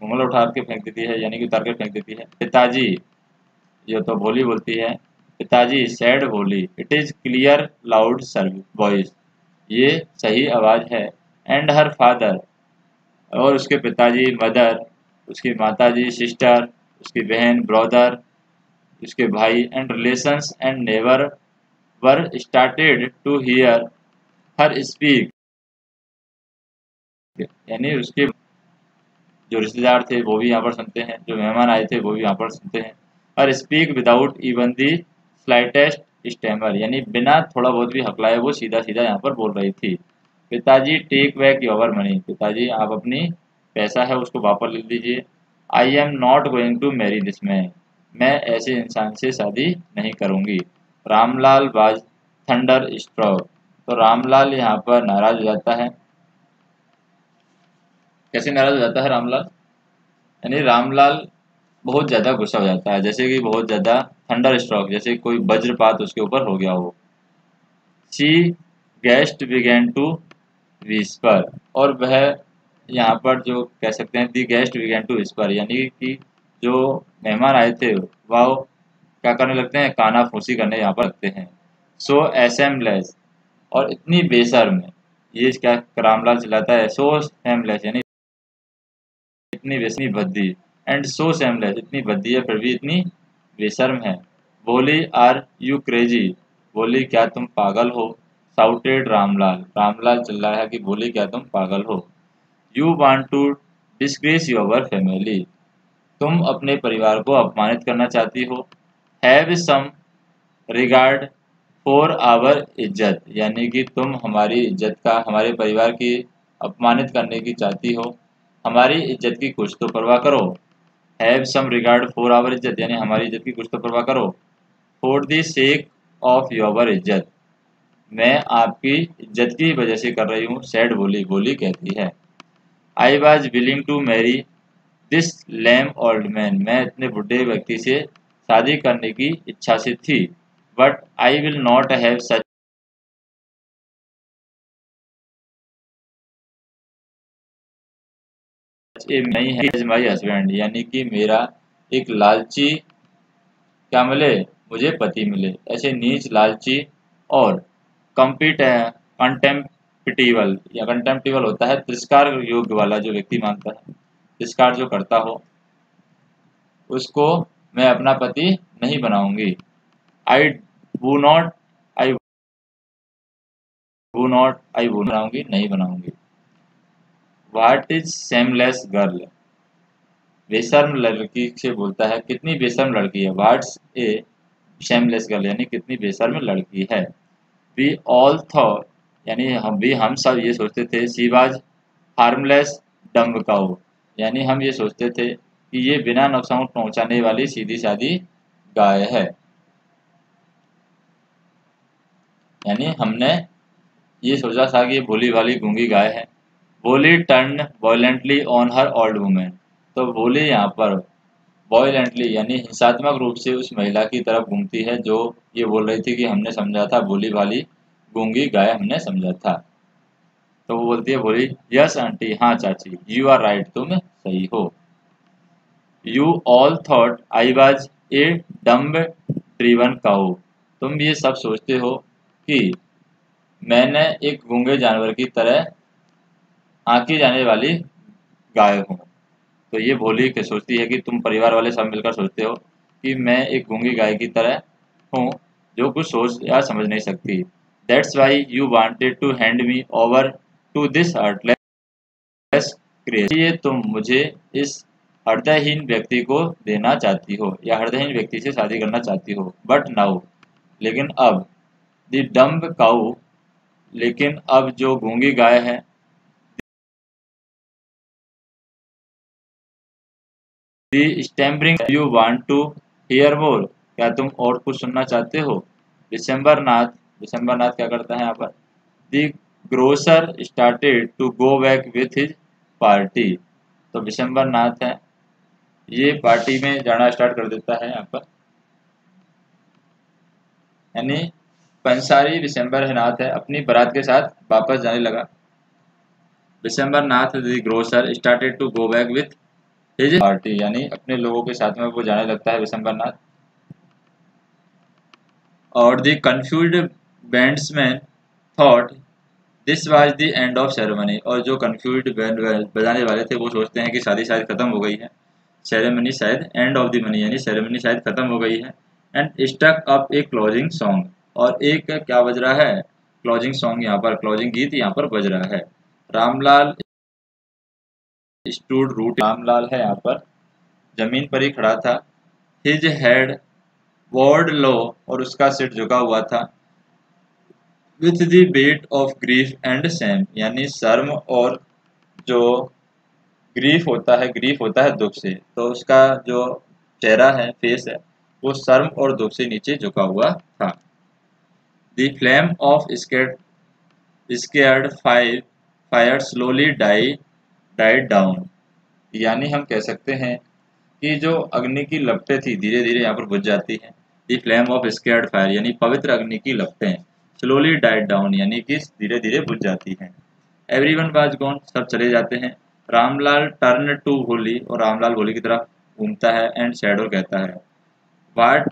घूंघट उठा के फेंक देती है यानी कि उतार के फेंक देती है। पिताजी, ये तो भोली बोलती है, पिताजी सैड भोली, it is clear loud voice, ये सही आवाज है। एंड हर फादर, और उसके पिताजी, मदर उसकी माताजी, सिस्टर उसकी बहन, ब्रदर उसके भाई, and relations and neighbour were started to hear her speak, यानी उसके जो रिश्तेदार थे वो भी यहाँ पर सुनते हैं, जो मेहमान आए थे वो भी यहाँ पर सुनते हैं। और speak without even the slightest stammer, यानी बिना थोड़ा बहुत भी हकलाए वो सीधा सीधा यहाँ पर बोल रही थी। पिताजी टेक बैक योर मनी, पिताजी आप अपनी पैसा है उसको वापस ले लीजिए। I am not going to marry this man, मैं ऐसे इंसान से शादी नहीं करूँगी। Ramlal was thunder stroke. तो रामलाल यहाँ पर नाराज हो जाता है। कैसे नाराज हो जाता है रामलाल? यानी रामलाल बहुत ज्यादा गुस्सा हो जाता है, जैसे कि बहुत ज्यादा थंडर स्ट्रोक, जैसे कोई वज्रपात उसके ऊपर हो गया हो। She guest began to whisper, और वह यहाँ पर जो कह सकते हैं the guest began to whisper, यानी कि जो मेहमान आए थे वह क्या करने लगते हैं, काना फूसी करने यहाँ पर लगते हैं। सो एसेमलेस, और इतनी बेशर्म है, ये क्या रामलाल चिल्लाता है, सो सेमलेस यानी इतनी भद्दी, एंड सो सेमलेस इतनी भद्दी है फिर भी इतनी बेशर्म है। बोली आर यू क्रेजी, बोली क्या तुम पागल हो। साउटेड रामलाल, रामलाल चिल्लाया कि बोली क्या तुम पागल हो। You want to disgrace your family, तुम अपने परिवार को अपमानित करना चाहती हो। Have some regard for our इज्जत, यानी कि तुम हमारी इज्जत का, हमारे परिवार की अपमानित करने की चाहती हो, हमारी इज्जत की कुछ तो परवाह करो। Have some regard for our इज्जत, यानी हमारी इज्जत की कुछ तो परवाह करो। For the sake of your इज्जत, मैं आपकी इज्जत की वजह से कर रही हूँ। सैड बोली, बोली कहती है। I was willing to marry this lame old man, मैं इतने बुढ़े व्यक्ति से शादी करने की इच्छा से थी। But I will not have such a नहीं है एज माई हस्बैंड, यानी कि मेरा एक लालची क्या मिले, मुझे पति मिले। ऐसे नीच, लालची और कंटेम्पटिबल, या कंटेम्पटिबल होता है तिरस्कार योग्य वाला, जो व्यक्ति मानता है, तिरस्कार जो करता हो, उसको मैं अपना पति नहीं बनाऊंगी। आई वू नॉट आई वू बनाऊंगी, नहीं बनाऊंगी। व्हाट इज सेमलेस गर्ल, बेशर्म लड़की से बोलता है, कितनी बेशर्म लड़की है। व्हाट्स ए शेमलेस गर्ल, यानी कितनी बेशर्म लड़की है। वी ऑल थॉट, यानी हम सब ये सोचते थे, she was harmless dumb cow, यानी हम ये सोचते थे कि ये बिना नुकसान पहुंचाने वाली सीधी सादी गाय है। यानी हमने ये सोचा था कि ये भोली भाली गूंगी गाय है। Bholi turn violently on her old woman, तो बोली यहाँ पर वॉयलेंटली यानी हिंसात्मक रूप से उस महिला की तरफ घूमती है जो ये बोल रही थी कि हमने समझा था भोली भाली गूंगी गाय हमने समझा था। तो वो बोलती है, बोली यस आंटी, हाँ चाची, यू आर राइट, तुम सही हो। You all thought I was a dumb driven cow, तुम ये सब सोचते हो कि मैंने एक गूंगे जानवर की तरह आंकी जाने वाली गाय हूँ। तो ये भोली के सोचती है कि तुम परिवार वाले सब मिलकर सोचते हो कि मैं एक गूंगी गाय की तरह हूँ जो कुछ सोच या समझ नहीं सकती। That's why you wanted to hand me over to this heartless creature, ये तुम मुझे इस हृदयहीन व्यक्ति को देना चाहती हो, या हृदयहीन व्यक्ति से शादी करना चाहती हो। बट नाउ, लेकिन अब, द डम्ब काऊ, लेकिन अब जो गूंगी गाय है, दी स्टैम्बरिंग, यू वांट टू हियर मोर, क्या तुम और कुछ सुनना चाहते हो। दिसंबर नाथ, दिसंबर नाथ क्या करता है यहाँ पर, the grocer started to go back with his party, तो दिसंबर नाथ है, ये पार्टी में जाना स्टार्ट कर देता है यहाँ पर। यानी पंसारी दिसंबर नाथ है अपनी बारात के साथ वापस जाने लगा। Bishamber Nath the grocer started to go back with his party, यानी अपने लोगों के साथ में वो जाने लगता है दिसंबर नाथ। और the confused bandsman thought this was the end of ceremony, और जो कंफ्यूज्ड बैंड बजाने वाले थे वो सोचते हैं कि शादी शायद खत्म हो गई है। सेरेमनी शायद एंड ऑफ द मनी, यानी सेरेमनी शायद खत्म हो गई है। And stuck up a closing song, और एक क्या बज रहा है, क्लोजिंग सॉन्ग, यहाँ पर क्लोजिंग गीत यहाँ पर बज रहा है। रामलाल स्टूड रूट, रामलाल है यहाँ पर जमीन पर ही खड़ा था। हिज हेड वॉर्ड लो, और उसका सिर झुका हुआ था। With the weight of grief and Sam, यानी शर्म और जो ग्रीफ होता है दुख से, तो उसका जो चेहरा है, फेस है, वो शर्म और दुख से नीचे झुका हुआ था। The flame of scared fire slowly died down. यानी हम कह सकते हैं कि जो अग्नि की लपटें थी धीरे धीरे यहाँ पर बुझ जाती हैं। The flame of scared fire यानी पवित्र अग्नि की लपटें स्लोली डाइड डाउन यानी कि धीरे धीरे बुझ जाती हैं। एवरीवन वाज गॉन, सब चले जाते हैं। रामलाल टर्न टू भोली, और रामलाल भोली की तरफ घूमता है एंड शैडो कहता है what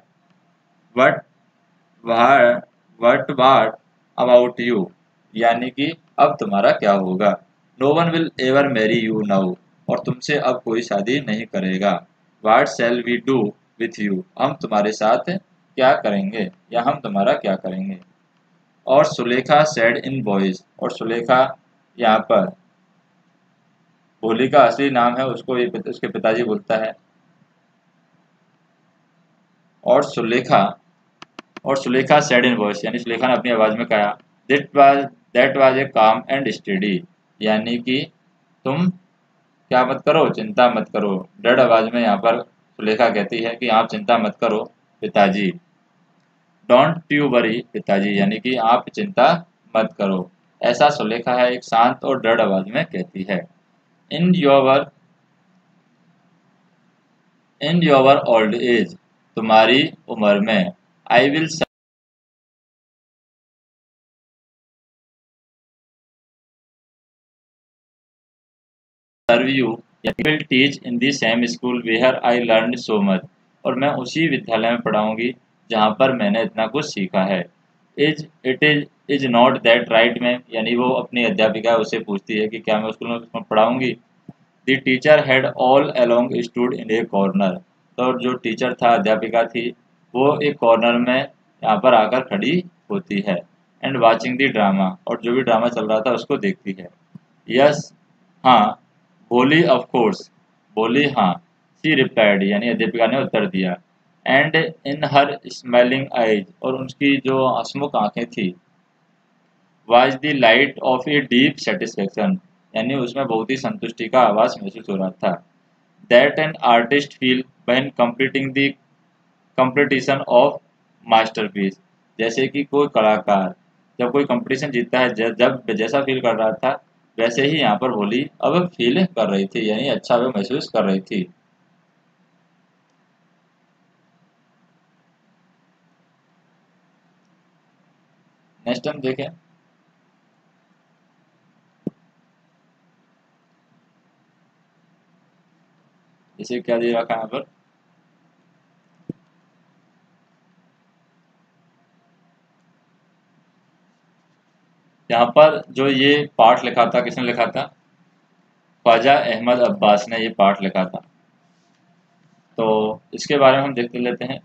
what what what about you, यानी कि अब तुम्हारा क्या होगा। No one will ever marry you now, और तुमसे अब कोई शादी नहीं करेगा। What shall we do with you, हम तुम्हारे साथ क्या करेंगे या हम तुम्हारा क्या करेंगे। और सुलेखा सेड इन बॉयज, और सुलेखा यहाँ पर भोली का असली नाम है, उसको ये उसके पिताजी बोलता है। और सुलेखा सेड इन वॉइस यानी सुलेखा ने अपनी आवाज में कहा दैट वाज ए काम एंड स्टडी, यानी कि तुम क्या मत करो, चिंता मत करो। डर आवाज में यहाँ पर सुलेखा कहती है कि आप चिंता मत करो पिताजी। डोंट यू वरी पिताजी, यानी कि आप चिंता मत करो। ऐसा सुलेखा है एक शांत और दृढ़ आवाज में कहती है। इन योर ओल्ड एज, तुम्हारी उम्र में, I will serve you, will teach in the same school where I learn so much, और मैं उसी विद्यालय में पढ़ाऊंगी जहाँ पर मैंने इतना कुछ सीखा है। Is not that right ma'am, यानी वो अपनी अध्यापिका उससे पूछती है कि क्या मैं स्कूल में पढ़ाऊंगी। The teacher had all along stood in a corner, तो जो टीचर था, अध्यापिका थी, वो एक कॉर्नर में यहाँ पर आकर खड़ी होती है। एंड वाचिंग द ड्रामा, और जो भी ड्रामा चल रहा था उसको देखती है। यस, हाँ, बोली ऑफ कोर्स, बोली हाँ। शी रिप्लाइड, यानी अध्यापिका ने उत्तर दिया। And in her smiling eyes, और उनकी जो हंसमुख आंखें थी, was the light of a deep satisfaction, यानी उसमें बहुत ही संतुष्टि का आवाज महसूस हो रहा था। That an artist feel when completing the competition of masterpiece, जैसे कि कोई कलाकार जब कोई कंपटीशन जीतता है, जब जैसा फील कर रहा था वैसे ही यहाँ पर होली अब फील कर रही थी, यानी अच्छा वो महसूस कर रही थी। नेक्स्ट हम देखें। इसे क्या दे रखा है यहाँ पर, यहाँ पर जो ये पाठ लिखा था, किसने लिखा था? ख्वाजा अहमद अब्बास ने ये पाठ लिखा था। तो इसके बारे में हम देखते लेते हैं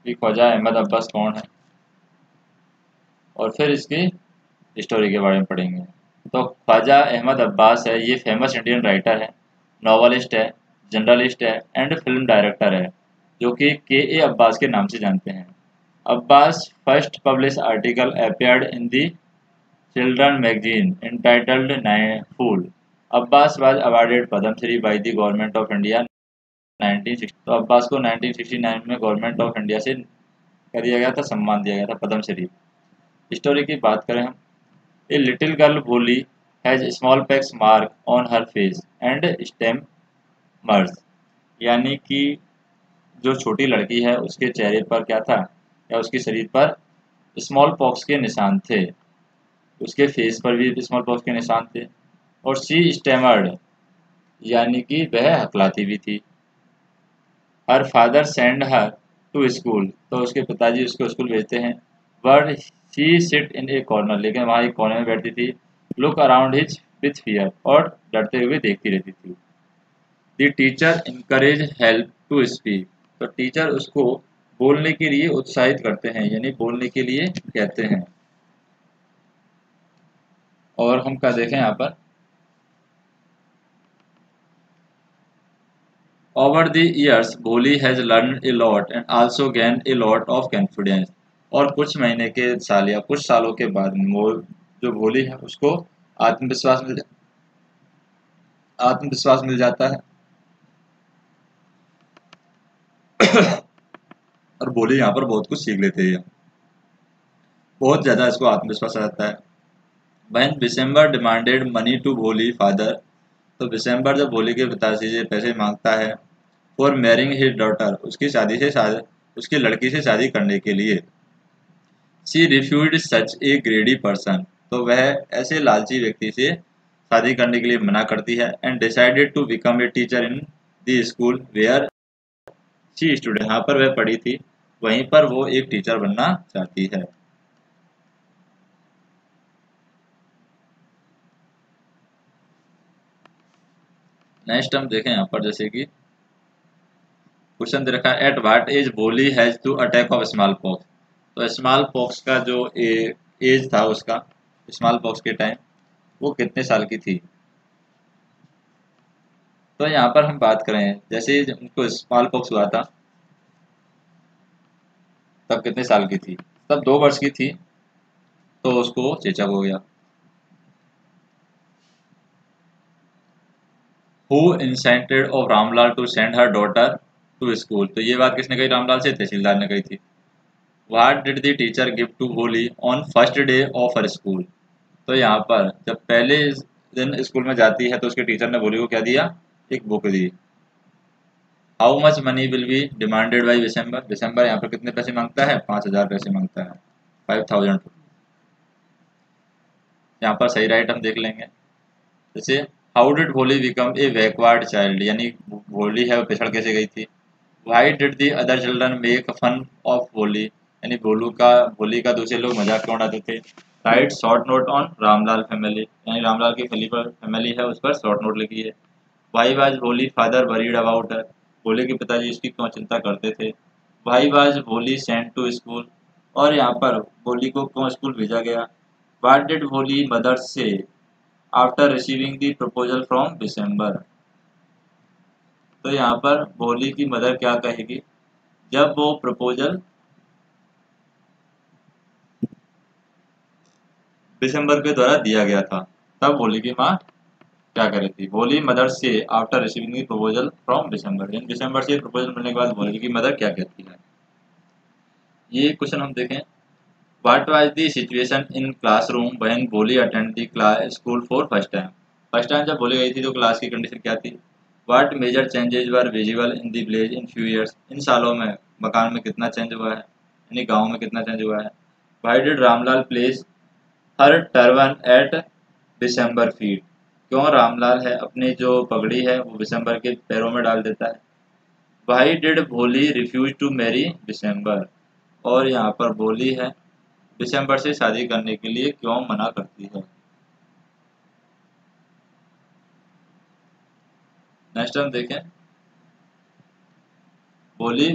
कि ख्वाजा अहमद अब्बास कौन है, और फिर इसकी स्टोरी के बारे में पढ़ेंगे। तो ख्वाजा अहमद अब्बास है, ये फेमस इंडियन राइटर है, नॉवलिस्ट है, जर्नलिस्ट है एंड फिल्म डायरेक्टर है, जो कि के अब्बास के नाम से जानते हैं। Abbas first publish article appeared in the children magazine entitled Fool। Abbas was awarded Padma Shri by the government of India 1960। तो अब्बास को 1969 में गवर्नमेंट ऑफ इंडिया से कर दिया गया था, सम्मान दिया गया था पद्म श्री। स्टोरी की बात करें हम, a little girl Bholi has smallpox mark on her face and stammers, यानी कि जो छोटी लड़की है उसके चेहरे पर क्या था, या उसके शरीर पर स्मॉल पॉक्स के निशान थे, उसके फेस पर भी स्मॉल पॉक्स के निशान थे। और शी स्टेमर्ड, यानी कि वह हकलाती भी थी। Her father send her to school, तो उसके पिताजी उसको स्कूल भेजते हैं। But she sit in a corner, लेकिन वहाँ एक कॉर्नर में बैठती थी। Look around his with fear, और डरते हुए देखती रहती थी। The teacher encourage help to speak, तो टीचर उसको बोलने के लिए उत्साहित करते हैं, यानी बोलने के लिए कहते हैं। और हम क्या देखें यहाँ पर, ओवर द ईयर्स भोली has learn a lot and also gain a lot of confidence, और कुछ महीने के साल या कुछ सालों के बाद जो भोली है उसको आत्मविश्वास मिल आत्मविश्वास मिल जाता है। और भोली यहाँ पर बहुत कुछ सीख लेते हैं। बहुत ज़्यादा इसको आत्मविश्वास आता है। When Bishamber demanded money to Bholi father, तो डिसम्बर जब भोली के पिताजी से पैसे मांगता है फॉर मैरिंग हिज डॉटर, उसकी लड़की से शादी करने के लिए। She refused such A ग्रेडी person, तो वह ऐसे लालची व्यक्ति से शादी करने के लिए मना करती है। And decided to become a teacher in the school where she student, यहाँ पर वह पढ़ी थी, वहीं पर वो एक टीचर बनना चाहती है। नेक्स्ट हम देखें यहाँ पर, जैसे कि क्वेश्चन दे रखा है at what age Bholi has to attack of smallpox, तो स्मॉल पॉक्स का जो एज था उसका, स्मॉल पॉक्स के टाइम वो कितने साल की थी। तो यहाँ पर हम बात करें जैसे जब उनको स्मॉल पॉक्स हुआ था तब कितने साल की थी, तब 2 वर्ष की थी, तो उसको चेचक हो गया। Who insisted of Ramlal to send her daughter to school, तो ये बात किसने कही, रामलाल से, तहसीलदार ने कही थी। What did the teacher give to Bholi on first day of her school, तो यहाँ पर जब पहले दिन स्कूल में जाती है तो उसके टीचर ने होली को क्या दिया, एक book the. How much money will be demanded by December, December यहाँ पर कितने पैसे मांगता है, 5,000 पैसे मांगता है, 5,000। यहाँ पर सही राइट हम देख लेंगे। जैसे how did Bholi become a backward child, यानी भोली है वो पिछड़ कैसे गई थी। Why did the other children make fun of Bholi, यानी भोली का दूसरे लोग मजाक क्यों उड़ाते थे। Right short note on Ramlal family, यानी रामलाल की फैमिली है उस पर शॉर्ट नोट लिखी है। वाई वाज भोली फादर वरीड अबाउट हर, भोली के पिताजी इसकी क्यों चिंता करते थे। वाई वाज भोली सेंट टू स्कूल, और यहाँ पर भोली को क्यों स्कूल भेजा गया। वाट डिड भोली मदर से after receiving the proposal from December, तो यहाँ पर भोली की मदर क्या कहेगी जब वो प्रपोजल दिसंबर के द्वारा दिया गया था, तब भोली की माँ क्या करी थी। भोली मदर से after receiving the proposal from Bishamber, इन दिसंबर से प्रपोजल मिलने के बाद भोली की मदर क्या कहती है। ये क्वेश्चन हम देखें। What was the situation in classroom when Bholi attend the class school for first time, first time जब भोली गई थी तो क्लास की कंडीशन क्या थी। What major changes were visible in the village in few years, इन सालों में मकान में कितना चेंज हुआ है, यानी गाँव में कितना चेंज हुआ है। Why did Ramlal place her turban at Bishamber feet, क्यों रामलाल है अपनी जो पगड़ी है वो दिसंबर के पैरों में डाल देता है। वाई डिड भोली रिफ्यूज टू मैरी डिसम्बर, और यहाँ पर भोली है दिसंबर से शादी करने के लिए क्यों मना करती है। नेक्स्ट हम देखें भोली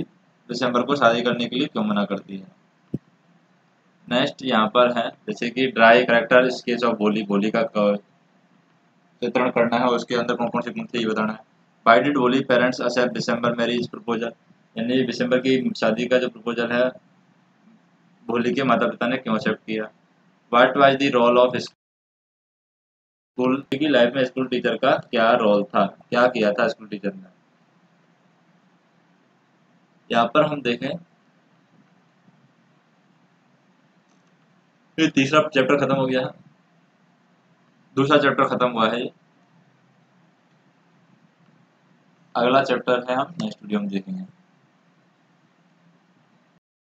दिसंबर को शादी करने के लिए क्यों मना करती है। नेक्स्ट यहाँ पर है जैसे कि ड्राई करेक्टर स्केच ऑफ भोली, भोली का चित्रण करना है, उसके अंदर कौन कौन से गुण थे ये बताना है। वाई डिड भोली पेरेंट्स एक्सेप्ट दिसंबर मैरिज प्रपोजल, यानी दिसंबर की शादी का जो प्रपोजल है भोली के माता पिता ने क्यों एक्सेप्ट किया। What was the role of school की लाइफ में, स्कूल टीचर का क्या रोल था, क्या किया था स्कूल टीचर ने। यहाँ पर हम देखें ये तीसरा चैप्टर खत्म हो गया है, दूसरा चैप्टर खत्म हुआ है, अगला चैप्टर है हम नेक्स्ट वीडियो में देखेंगे।